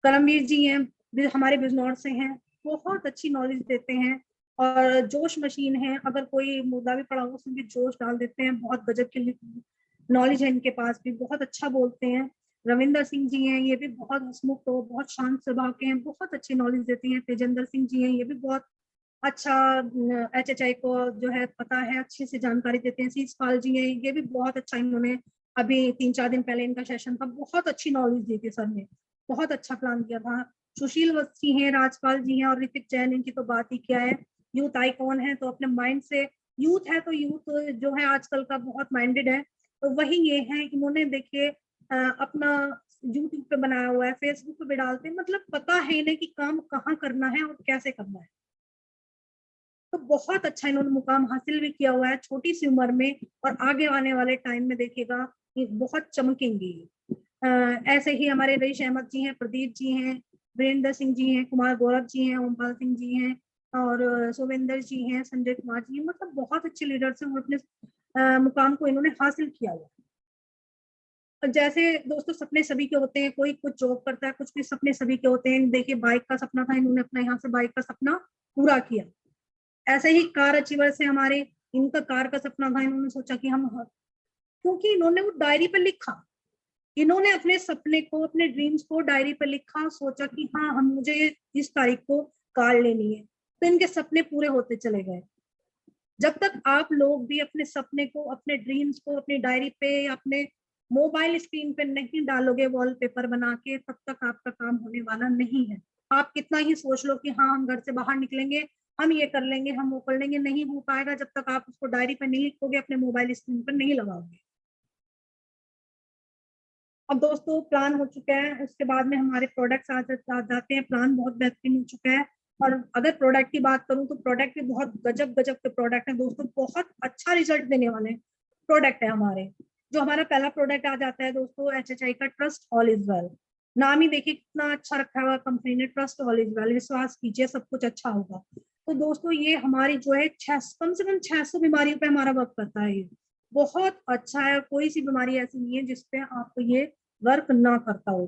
करमवीर जी हैं, हमारे बिजनौर से हैं, बहुत अच्छी नॉलेज देते हैं और जोश मशीन है। अगर कोई मुद्दा भी पड़ा हो उसमें भी जोश डाल देते हैं, बहुत गजब की नॉलेज है इनके पास भी, बहुत अच्छा बोलते हैं। रविंदर सिंह जी हैं, ये भी बहुत हंसमुख हो, बहुत शांत स्वभाव के हैं, बहुत अच्छी नॉलेज देते हैं। तेजेंद्र सिंह जी हैं, ये भी बहुत अच्छा HHI को जो है पता है, अच्छे से जानकारी देते हैं। शीश पाल जी हैं, ये भी बहुत अच्छा, इन्होंने अभी 3-4 दिन पहले इनका सेशन था, बहुत अच्छी नॉलेज दी थी सर ने, बहुत अच्छा प्लान किया था। सुशील वस्ती हैं, राजपाल जी हैं और ऋतिक जैन, इनकी तो बात ही क्या है। यूथ आइकॉन है, तो अपने माइंड से यूथ है, तो यूथ जो है आजकल का बहुत माइंडेड है, तो वही ये है। इन्होंने देखिए अपना यूट्यूब पे बनाया हुआ है, फेसबुक पे भी डालते हैं, मतलब पता है इन्हें कि काम कहाँ करना है और कैसे करना है। तो बहुत अच्छा इन्होंने मुकाम हासिल भी किया हुआ है छोटी सी उम्र में, और आगे आने वाले टाइम में देखिएगा ये बहुत चमकेंगी। ऐसे ही हमारे रईस अहमद जी हैं, प्रदीप जी हैं, वीरेंद्र सिंह जी हैं, कुमार गौरव जी हैं, ओमपाल सिंह जी हैं और सुविंदर जी हैं, संजय कुमार जी हैं, मतलब बहुत अच्छे लीडर्स हैं और अपने मुकाम को इन्होंने हासिल किया हुआ। जैसे दोस्तों सपने सभी के होते हैं, कोई कुछ जॉब करता है, कुछ भी सपने सभी के होते हैं। देखिए बाइक का सपना था, इन्होंने अपना यहाँ से बाइक का सपना पूरा किया। ऐसे ही कार अचीवर से हमारे, इनका कार का सपना था, इन्होंने सोचा कि हम, क्योंकि इन्होंने वो डायरी पे लिखा, इन्होंने अपने सपने को, अपने ड्रीम्स को डायरी पे लिखा, सोचा कि हाँ हम मुझे इस तारीख को कार लेनी है, तो इनके सपने पूरे होते चले गए। जब तक आप लोग भी अपने सपने को, अपने ड्रीम्स को अपनी डायरी पे, अपने मोबाइल स्क्रीन पे नहीं डालोगे वॉलपेपर बना के, तब तक आपका काम होने वाला नहीं है। आप कितना ही सोच लो कि हाँ हम घर से बाहर निकलेंगे, हम ये कर लेंगे, हम वो कर लेंगे, नहीं हो पाएगा जब तक आप उसको डायरी पे नहीं लिखोगे, अपने मोबाइल स्क्रीन पर नहीं लगाओगे। अब दोस्तों प्लान हो चुका है, उसके बाद में हमारे प्रोडक्ट्स आ जाते हैं। प्लान बहुत बेहतरीन हो चुका है, और अगर प्रोडक्ट की बात करूं तो प्रोडक्ट भी बहुत गजब गजब के प्रोडक्ट हैं दोस्तों, बहुत अच्छा रिजल्ट देने वाले प्रोडक्ट है हमारे। जो हमारा पहला प्रोडक्ट आ जाता है दोस्तों, HHI का ट्रस्ट ऑल इज वेल। नाम ही देखिए कितना अच्छा रखा हुआ कंपनी ने, ट्रस्ट ऑल इज वेल, विश्वास कीजिए सब कुछ अच्छा होगा। तो दोस्तों ये हमारी जो है कम से कम 600 बीमारियों पे हमारा वर्क करता है। ये बहुत अच्छा है, कोई सी बीमारी ऐसी नहीं है जिसपे आपको ये वर्क ना करता हो,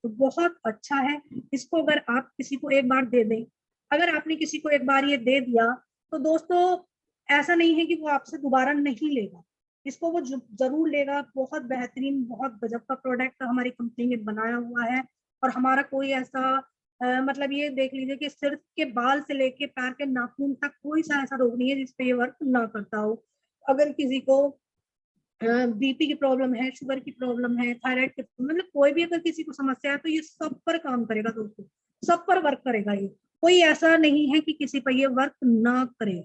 तो बहुत अच्छा है। इसको अगर आप किसी को एक बार दे दें, अगर आपने किसी को एक बार ये दे दिया, तो दोस्तों ऐसा नहीं है कि वो आपसे दोबारा नहीं लेगा, इसको वो जरूर लेगा। बहुत बेहतरीन, बहुत गजब का प्रोडक्ट हमारी कंपनी ने बनाया हुआ है। और हमारा कोई ऐसा मतलब ये देख लीजिए कि सिर के बाल से लेके पैर के नाखून तक कोई सा ऐसा रोग नहीं है जिसपे ये वर्क ना करता हो। अगर किसी को BP की प्रॉब्लम है, शुगर की प्रॉब्लम है, थायराइड की, मतलब कोई भी अगर किसी को समस्या है तो ये सब पर काम करेगा दोस्तों, सब पर वर्क करेगा ये। कोई ऐसा नहीं है कि किसी पर ये वर्क ना करे।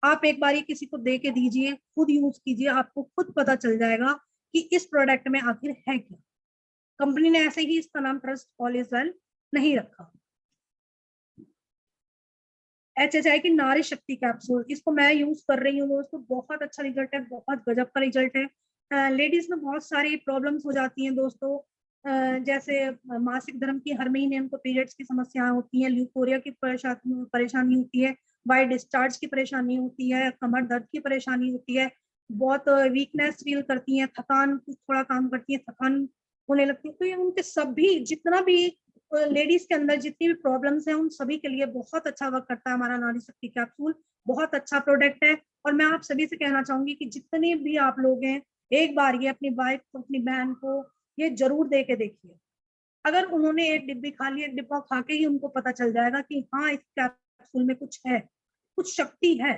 आप एक बार ये किसी को दे के दीजिए, खुद यूज कीजिए, आपको खुद पता चल जाएगा कि इस प्रोडक्ट में आखिर है क्या। कंपनी ने ऐसे ही इसका नाम ट्रस्ट ऑल इज वेल नहीं रखा। HHI की नारी शक्ति कैप्सूल, इसको मैं यूज कर रही हूँ दोस्तों, बहुत अच्छा रिजल्ट है, बहुत गजब का रिजल्ट है। लेडीज में बहुत सारी प्रॉब्लम्स हो जाती हैं दोस्तों, जैसे मासिक धर्म की, हर महीने उनको पीरियड्स की समस्याएं होती हैं, ल्यूकोरिया की परेशानी होती है, वाइट डिस्चार्ज की परेशानी होती है, कमर दर्द की परेशानी होती है, बहुत वीकनेस फील करती हैं, थकान, थोड़ा काम करती है थकान होने लगती है। तो ये उनके सभी, जितना भी लेडीज के अंदर जितनी भी प्रॉब्लम्स हैं, उन सभी के लिए बहुत अच्छा वर्क करता है हमारा नारी शक्ति कैप्सूल। बहुत अच्छा प्रोडक्ट है, और मैं आप सभी से कहना चाहूंगी कि जितने भी आप लोग हैं, एक बार ये अपनी वाइफ को, अपनी बहन को ये जरूर दे के देखिए। अगर उन्होंने एक डिब्बी खा ली, एक डिब्बा खा के ही उनको पता चल जाएगा कि हाँ इस कैप्सूल में कुछ है, कुछ शक्ति है।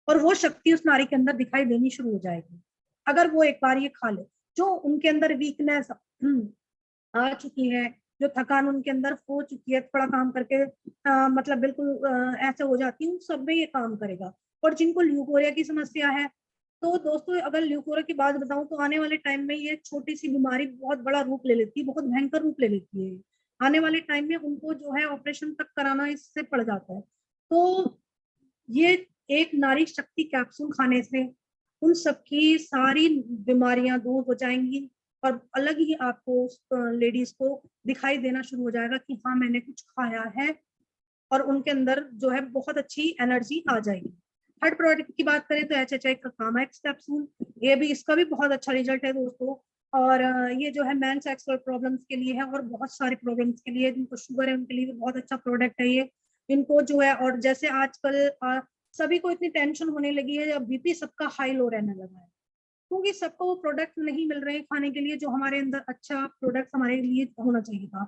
और वो शक्ति उस नारी के अंदर दिखाई देनी शुरू हो जाएगी अगर वो एक बार ये खा ले। जो उनके अंदर वीकनेस आ चुकी है, जो थकान उनके अंदर हो चुकी है, थोड़ा काम करके मतलब बिल्कुल ऐसे हो जाती है, उन सब में ये काम करेगा। और जिनको ल्यूकोरिया की समस्या है, तो दोस्तों अगर ल्यूकोरिया की बात बताऊं तो आने वाले टाइम में ये छोटी सी बीमारी बहुत बड़ा रूप ले लेती है, बहुत भयंकर रूप ले लेती है। आने वाले टाइम में उनको जो है ऑपरेशन तक कराना इससे पड़ जाता है। तो ये एक नारी शक्ति कैप्सूल खाने से उन सबकी सारी बीमारियां दूर हो जाएंगी और अलग ही आपको लेडीज को दिखाई देना शुरू हो जाएगा कि हाँ मैंने कुछ खाया है, और उनके अंदर जो है बहुत अच्छी एनर्जी आ जाएगी। थर्ड प्रोडक्ट की बात करें तो HHI का कामाएक्स कैप्सूल, ये भी इसका भी बहुत अच्छा रिजल्ट है दोस्तों। और ये जो है मैन सेक्सुअल प्रॉब्लम्स के लिए है और बहुत सारे प्रॉब्लम्स के लिए, जिनको शुगर है उनके लिए भी बहुत अच्छा प्रोडक्ट है ये। इनको जो है, और जैसे आजकल सभी को इतनी टेंशन होने लगी है, बीपी सबका हाई लो रहने लगा है, क्योंकि सबको वो प्रोडक्ट नहीं मिल रहे हैं खाने के लिए जो हमारे अंदर अच्छा प्रोडक्ट हमारे लिए होना चाहिए था।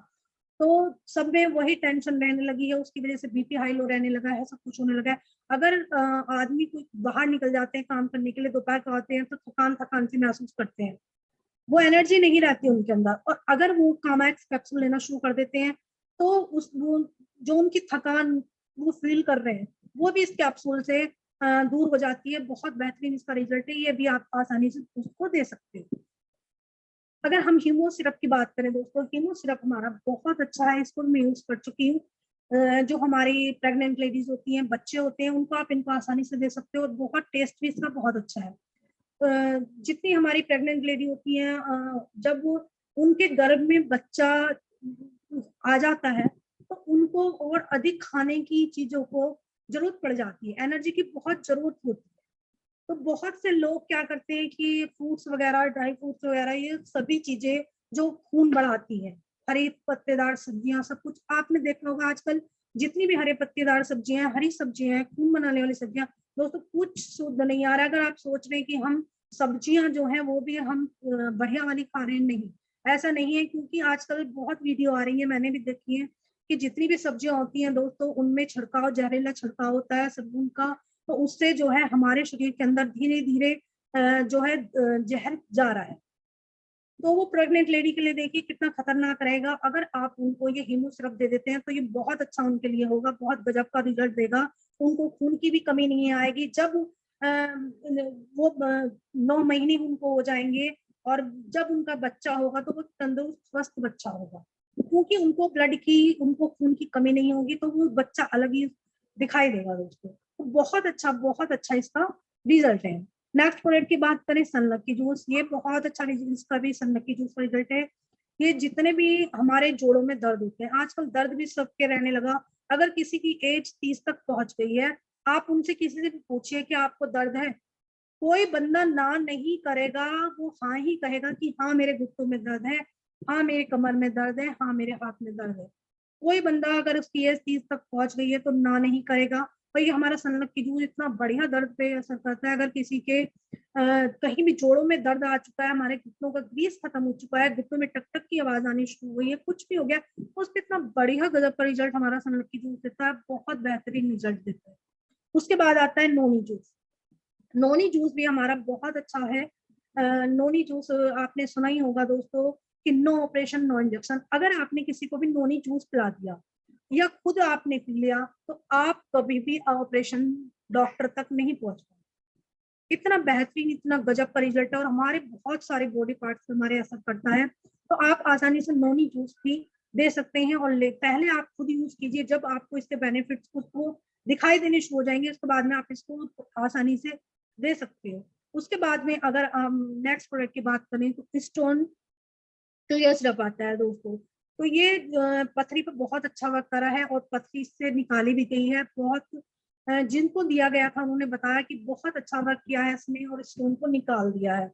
तो सब में वही टेंशन रहने लगी है, उसकी वजह से बीपी हाई लो रहने लगा है, सब कुछ होने लगा है। अगर आदमी कोई बाहर निकल जाते हैं काम करने के लिए, दोपहर को आते हैं तो थकान थकान से महसूस करते हैं, वो एनर्जी नहीं रहती उनके अंदर। और अगर वो कामाक्स कैप्सूल लेना शुरू कर देते हैं तो वो जो उनकी थकान वो फील कर रहे हैं वो भी इस कैप्सूल से दूर हो जाती है। बहुत बेहतरीन इसका रिजल्ट है, ये भी आप आसानी से उसको दे सकते हो। अगर हम हीमो सिरप की बात करें दोस्तों, हीमो सिरप हमारा बहुत अच्छा है, इसको मैं यूज कर चुकी हूँ। जो हमारी प्रेग्नेंट लेडीज होती हैं, बच्चे होते हैं, उनको आप इनको आसानी से दे सकते हो और बहुत टेस्ट भी इसका बहुत अच्छा है। जितनी हमारी प्रेग्नेंट लेडी होती हैं, जब वो उनके गर्भ में बच्चा आ जाता है तो उनको और अधिक खाने की चीजों को जरूरत पड़ जाती है, एनर्जी की बहुत जरूरत होती है। तो बहुत से लोग क्या करते हैं कि फ्रूट्स वगैरह, ड्राई फ्रूट्स वगैरह, ये सभी चीजें जो खून बढ़ाती हैं, हरी पत्तेदार सब्जियां, सब कुछ आपने देखा होगा आजकल जितनी भी हरे पत्तेदार सब्जियां, हरी सब्जियां हैं, खून बनाने वाली सब्जियां, दोस्तों कुछ शुद्ध नहीं आ रहा। अगर आप सोच रहे हैं कि हम सब्जियां जो है वो भी हम बढ़िया वाली खा रहे हैं, नहीं, ऐसा नहीं है। क्योंकि आजकल बहुत वीडियो आ रही है, मैंने भी देखी है, कि जितनी भी सब्जियां होती हैं दोस्तों उनमें छिड़काव, जहरीला छिड़काव होता है सब उनका। तो उससे जो है हमारे शरीर के अंदर धीरे धीरे जो है जहर जा रहा है। तो वो प्रेग्नेंट लेडी के लिए देखिए कितना खतरनाक रहेगा। अगर आप उनको ये हीमो सिरप दे देते हैं तो ये बहुत अच्छा उनके लिए होगा, बहुत गजब का रिजल्ट देगा। उनको खून की भी कमी नहीं आएगी। जब वो 9 महीने उनको हो जाएंगे और जब उनका बच्चा होगा तो वो तंदुरुस्त स्वस्थ बच्चा होगा, क्योंकि उनको ब्लड की, उनको खून की कमी नहीं होगी, तो वो बच्चा अलग ही दिखाई देगा दोस्तों। तो बहुत अच्छा इसका रिजल्ट है। नेक्स्ट प्रोडक्ट की बात करें, सनलकी जूस, ये बहुत अच्छा इसका भी सनलकी जूस का रिजल्ट है। ये जितने भी हमारे जोड़ों में दर्द होते हैं, आजकल दर्द भी सबके रहने लगा। अगर किसी की एज 30 तक पहुंच गई है, आप उनसे किसी से भी पूछिए कि आपको दर्द है, कोई बंदा ना नहीं करेगा, वो हाँ ही कहेगा कि हाँ मेरे घुटनों में दर्द है, हाँ मेरे कमर में दर्द है, हाँ मेरे हाथ में दर्द है। कोई बंदा अगर उसकी एज 30 तक पहुंच गई है तो ना नहीं करेगा। भाई हमारा सनलकी जूस इतना बढ़िया दर्द पे असर करता है। अगर किसी के कहीं भी जोड़ों में दर्द आ चुका है, हमारे घुटनों का ग्रीस खत्म हो चुका है, घुटनों में टक टक की आवाज आनी शुरू हो गई है, कुछ भी हो गया, तो उस पर इतना बढ़िया गजब का रिजल्ट हमारा सनलकी जूस देता है, बहुत बेहतरीन रिजल्ट देता है। उसके बाद आता है नोनी जूस। नोनी जूस भी हमारा बहुत अच्छा है। नोनी जूस आपने सुना ही होगा दोस्तों कि नो ऑपरेशन नो इंजेक्शन। अगर आपने किसी को भी नोनी जूस पिला दिया या खुद आपने पी लिया तो आप कभी भी ऑपरेशन डॉक्टर तक नहीं पहुंच पाए। इतना बेहतरीन, इतना गजब का रिजल्ट है और हमारे बहुत सारे बॉडी पार्ट्स पे हमारे असर करता है। तो आप आसानी से नोनी जूस भी दे सकते हैं और पहले आप खुद यूज कीजिए, जब आपको इसके बेनिफिट्स को दिखाई देने शुरू हो जाएंगे उसके बाद में आप इसको आसानी से दे सकते हो। उसके बाद में अगर नेक्स्ट प्रोडक्ट की बात करें तो स्टोन क्लियर सिरप आता है दोस्तों। तो ये पथरी पे बहुत अच्छा वर्क करा है और पथरी से निकाली भी गई है। बहुत जिनको दिया गया था उन्होंने बताया कि बहुत अच्छा वर्क किया है इसने और स्टोन को निकाल दिया है।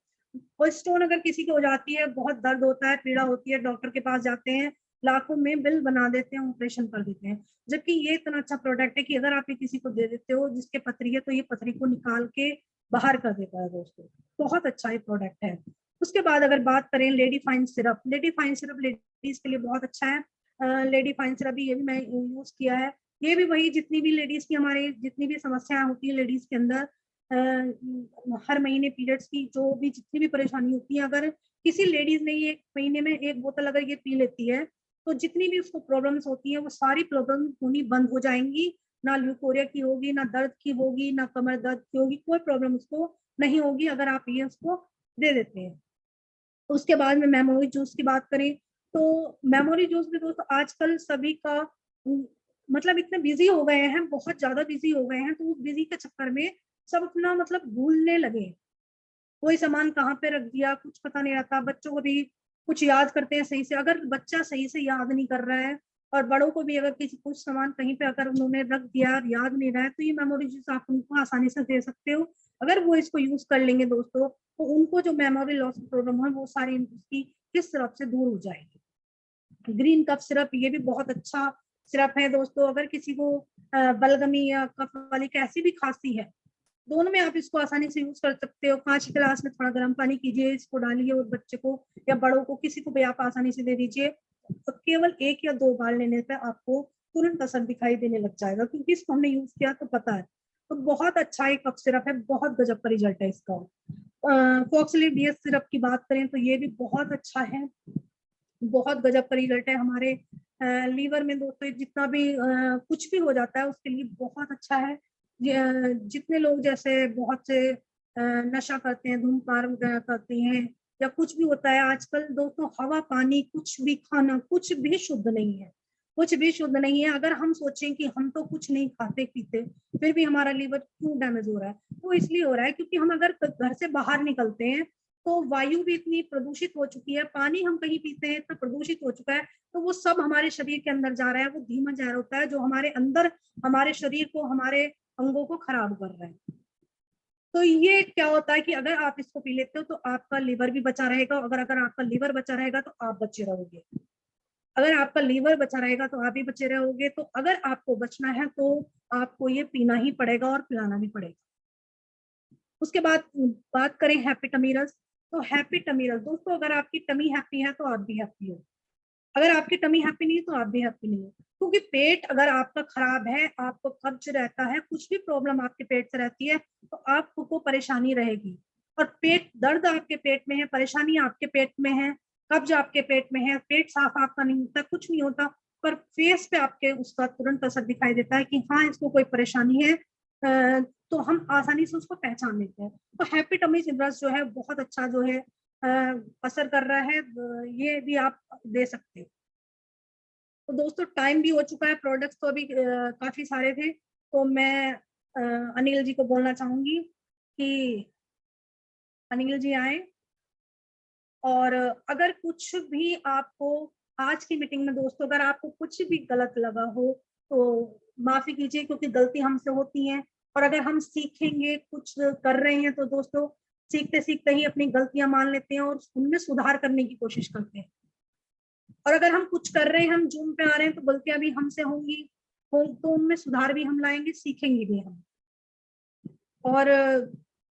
और स्टोन अगर किसी की हो जाती है, बहुत दर्द होता है, पीड़ा होती है, डॉक्टर के पास जाते हैं, लाखों में बिल बना देते हैं, ऑपरेशन कर देते हैं। जबकि ये इतना अच्छा प्रोडक्ट है कि अगर आप ये किसी को दे देते हो जिसके पथरी है तो ये पथरी को निकाल के बाहर कर देता है दोस्तों। बहुत अच्छा ये प्रोडक्ट है। उसके बाद अगर बात करें lady fine syrup, lady fine syrup ladies के लिए बहुत अच्छा है। लेडी फाइन सिरप भी ये भी मैं यूज किया है। ये भी वही जितनी भी लेडीज की हमारे जितनी भी समस्याएं होती है लेडीज के अंदर, हर महीने पीरियड्स की जो भी जितनी भी परेशानी होती है, अगर किसी लेडीज ने ये महीने में 1 बोतल अगर ये पी लेती है तो जितनी भी उसको प्रॉब्लम्स होती है वो सारी प्रॉब्लम होनी बंद हो जाएंगी। ना ल्यूकोरिया की होगी, ना दर्द की होगी, ना कमर दर्द की होगी, कोई प्रॉब्लम उसको नहीं होगी अगर आप ये उसको दे देते हैं। उसके बाद में मेमोरी जूस की बात करें तो मेमोरी जूस भी दोस्तों आजकल सभी का मतलब इतने बिजी हो गए हैं, बहुत ज्यादा बिजी हो गए हैं, तो उस बिजी के चक्कर में सब अपना मतलब भूलने लगे। कोई सामान कहाँ पे रख दिया कुछ पता नहीं रहता। बच्चों को भी कुछ याद करते हैं सही से, अगर बच्चा सही से याद नहीं कर रहा है, और बड़ों को भी अगर किसी कुछ सामान कहीं पे अगर उन्होंने रख दिया याद नहीं रहा है, तो ये मेमोरी जूस आप उनको आसानी से दे सकते हो। अगर वो इसको यूज कर लेंगे दोस्तों तो उनको जो मेमोरी लॉस प्रॉब्लम है वो सारी उसकी किस तरफ से दूर हो जाएगी। ग्रीन कफ सिरप ये भी बहुत अच्छा सिरप है दोस्तों। अगर किसी को बलगमी या कफ वाली कैसी भी खांसी है, दोनों में आप इसको आसानी से यूज कर सकते हो। 5 गिलास में थोड़ा गर्म पानी कीजिए, इसको डालिए और बच्चे को या बड़ों को किसी को भी आप आसानी से दे दीजिए। तो केवल 1 या 2 बार लेने पे आपको तुरंत असर दिखाई देने लग जाएगा, क्योंकि इसको हमने यूज किया तो पता है। तो बहुत अच्छा एक कफ सिरप है, बहुत गजब का रिजल्ट है इसका। फॉक्सलेट डीएस सिरप की बात करें तो ये भी बहुत अच्छा है, बहुत गजब का रिजल्ट है हमारे लीवर में दोस्तों। जितना भी कुछ भी हो जाता है उसके लिए बहुत अच्छा है। जितने लोग जैसे बहुत से नशा करते हैं, धूम्रपान करते हैं, या कुछ भी होता है आजकल दोस्तों, हवा पानी कुछ भी खाना कुछ भी शुद्ध नहीं है, कुछ भी शुद्ध नहीं है। अगर हम सोचें कि हम तो कुछ नहीं खाते पीते फिर भी हमारा लीवर क्यों डैमेज हो रहा है, तो इसलिए हो रहा है क्योंकि हम अगर घर से बाहर निकलते हैं तो वायु भी इतनी प्रदूषित हो चुकी है, पानी हम कहीं पीते हैं इतना प्रदूषित हो चुका है, तो वो सब हमारे शरीर के अंदर जा रहा है। वो धीमा जहर होता है जो हमारे अंदर हमारे शरीर को हमारे अंगों को खराब कर रहा है। तो ये क्या होता है कि अगर आप इसको पी लेते हो तो आपका लीवर भी बचा रहेगा। अगर आपका लीवर बचा रहेगा तो आप बचे रहोगे। अगर आपका लीवर बचा रहेगा तो आप भी बचे रहोगे। तो अगर आपको बचना है तो आपको ये पीना ही पड़ेगा और पिलाना भी पड़ेगा। उसके बाद बात करें हैप्पी टमीरस, तो हैप्पी टमीरस दोस्तों, अगर आपकी टमी हैप्पी है तो आप भी हैप्पी हो, अगर आपकी टमी हैप्पी नहीं है तो आप भी हैप्पी नहीं हो। क्योंकि पेट अगर आपका खराब है, आपको कब्ज रहता है, कुछ भी प्रॉब्लम आपके पेट से रहती है तो आपको परेशानी रहेगी। और पेट दर्द आपके पेट में है, परेशानी आपके पेट में है, कब्ज आपके पेट में है, पेट साफ आपका नहीं होता, कुछ नहीं होता, पर फेस पे आपके उसका तुरंत असर दिखाई देता है कि हाँ इसको कोई परेशानी है, तो हम आसानी से उसको पहचान लेते हैं। तो हैप्पी टमी ब्रश जो है बहुत अच्छा जो है असर कर रहा है, ये भी आप दे सकते हो। तो दोस्तों टाइम भी हो चुका है, प्रोडक्ट्स तो अभी काफी सारे थे, तो मैं अनिल जी को बोलना चाहूंगी कि अनिल जी आए। और अगर कुछ भी आपको आज की मीटिंग में दोस्तों अगर आपको कुछ भी गलत लगा हो तो माफी कीजिए, क्योंकि गलती हमसे होती है। और अगर हम सीखेंगे कुछ कर रहे हैं तो दोस्तों सीखते सीखते ही अपनी गलतियां मान लेते हैं और उनमें सुधार करने की कोशिश करते हैं। और अगर हम कुछ कर रहे हैं, हम जूम पे आ रहे हैं, तो गलतियां भी हमसे होंगी, तो उनमें सुधार भी हम लाएंगे, सीखेंगे भी हम। और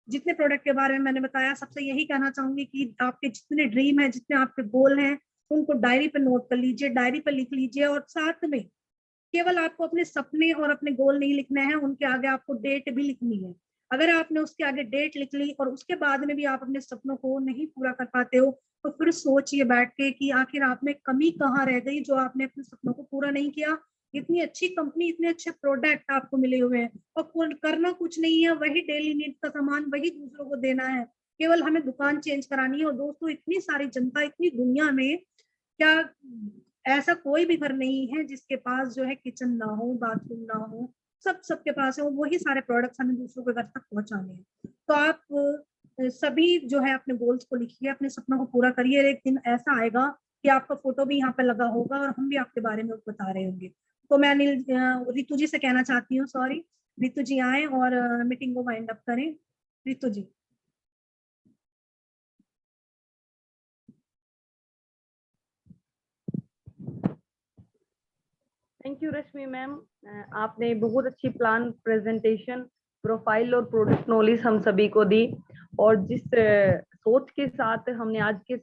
जितने प्रोडक्ट के बारे में मैंने बताया, सबसे यही कहना चाहूंगी कि आपके जितने ड्रीम है, जितने आपके गोल हैं, उनको डायरी पे नोट कर लीजिए, डायरी पे लिख लीजिए। और साथ में केवल आपको अपने सपने और अपने गोल नहीं लिखने हैं, उनके आगे आपको डेट भी लिखनी है। अगर आपने उसके आगे डेट लिख ली और उसके बाद में भी आप अपने सपनों को नहीं पूरा कर पाते हो, तो फिर सोचिए बैठ के कि आखिर आप में कमी कहाँ रह गई जो आपने अपने सपनों को पूरा नहीं किया। इतनी अच्छी कंपनी, इतने अच्छे प्रोडक्ट आपको मिले हुए हैं और करना कुछ नहीं है, वही डेली नीड का सामान वही दूसरों को देना है, केवल हमें दुकान चेंज करानी है। और दोस्तों इतनी सारी जनता, इतनी दुनिया में, क्या ऐसा कोई भी घर नहीं है जिसके पास जो है किचन ना हो, बाथरूम ना हो, सबके पास है। वही सारे प्रोडक्ट्स हमें दूसरों के घर तक पहुंचाने हैं। तो आप सभी जो है अपने गोल्स को लिखिए, अपने सपनों को पूरा करिए। एक दिन ऐसा आएगा कि आपका फोटो भी यहाँ पे लगा होगा और हम भी आपके बारे में बता रहे होंगे। तो मैं अनिल रितु जी से कहना चाहती हूँ, सॉरी, रितु जी आए और मीटिंग को वाइंड अप करें। रितु जी। थैंक यू रश्मि मैम, आपने बहुत अच्छी प्लान प्रेजेंटेशन, प्रोफाइल और प्रोडक्ट नॉलेज हम सभी को दी। और जिस सोच के साथ हमने आज के इस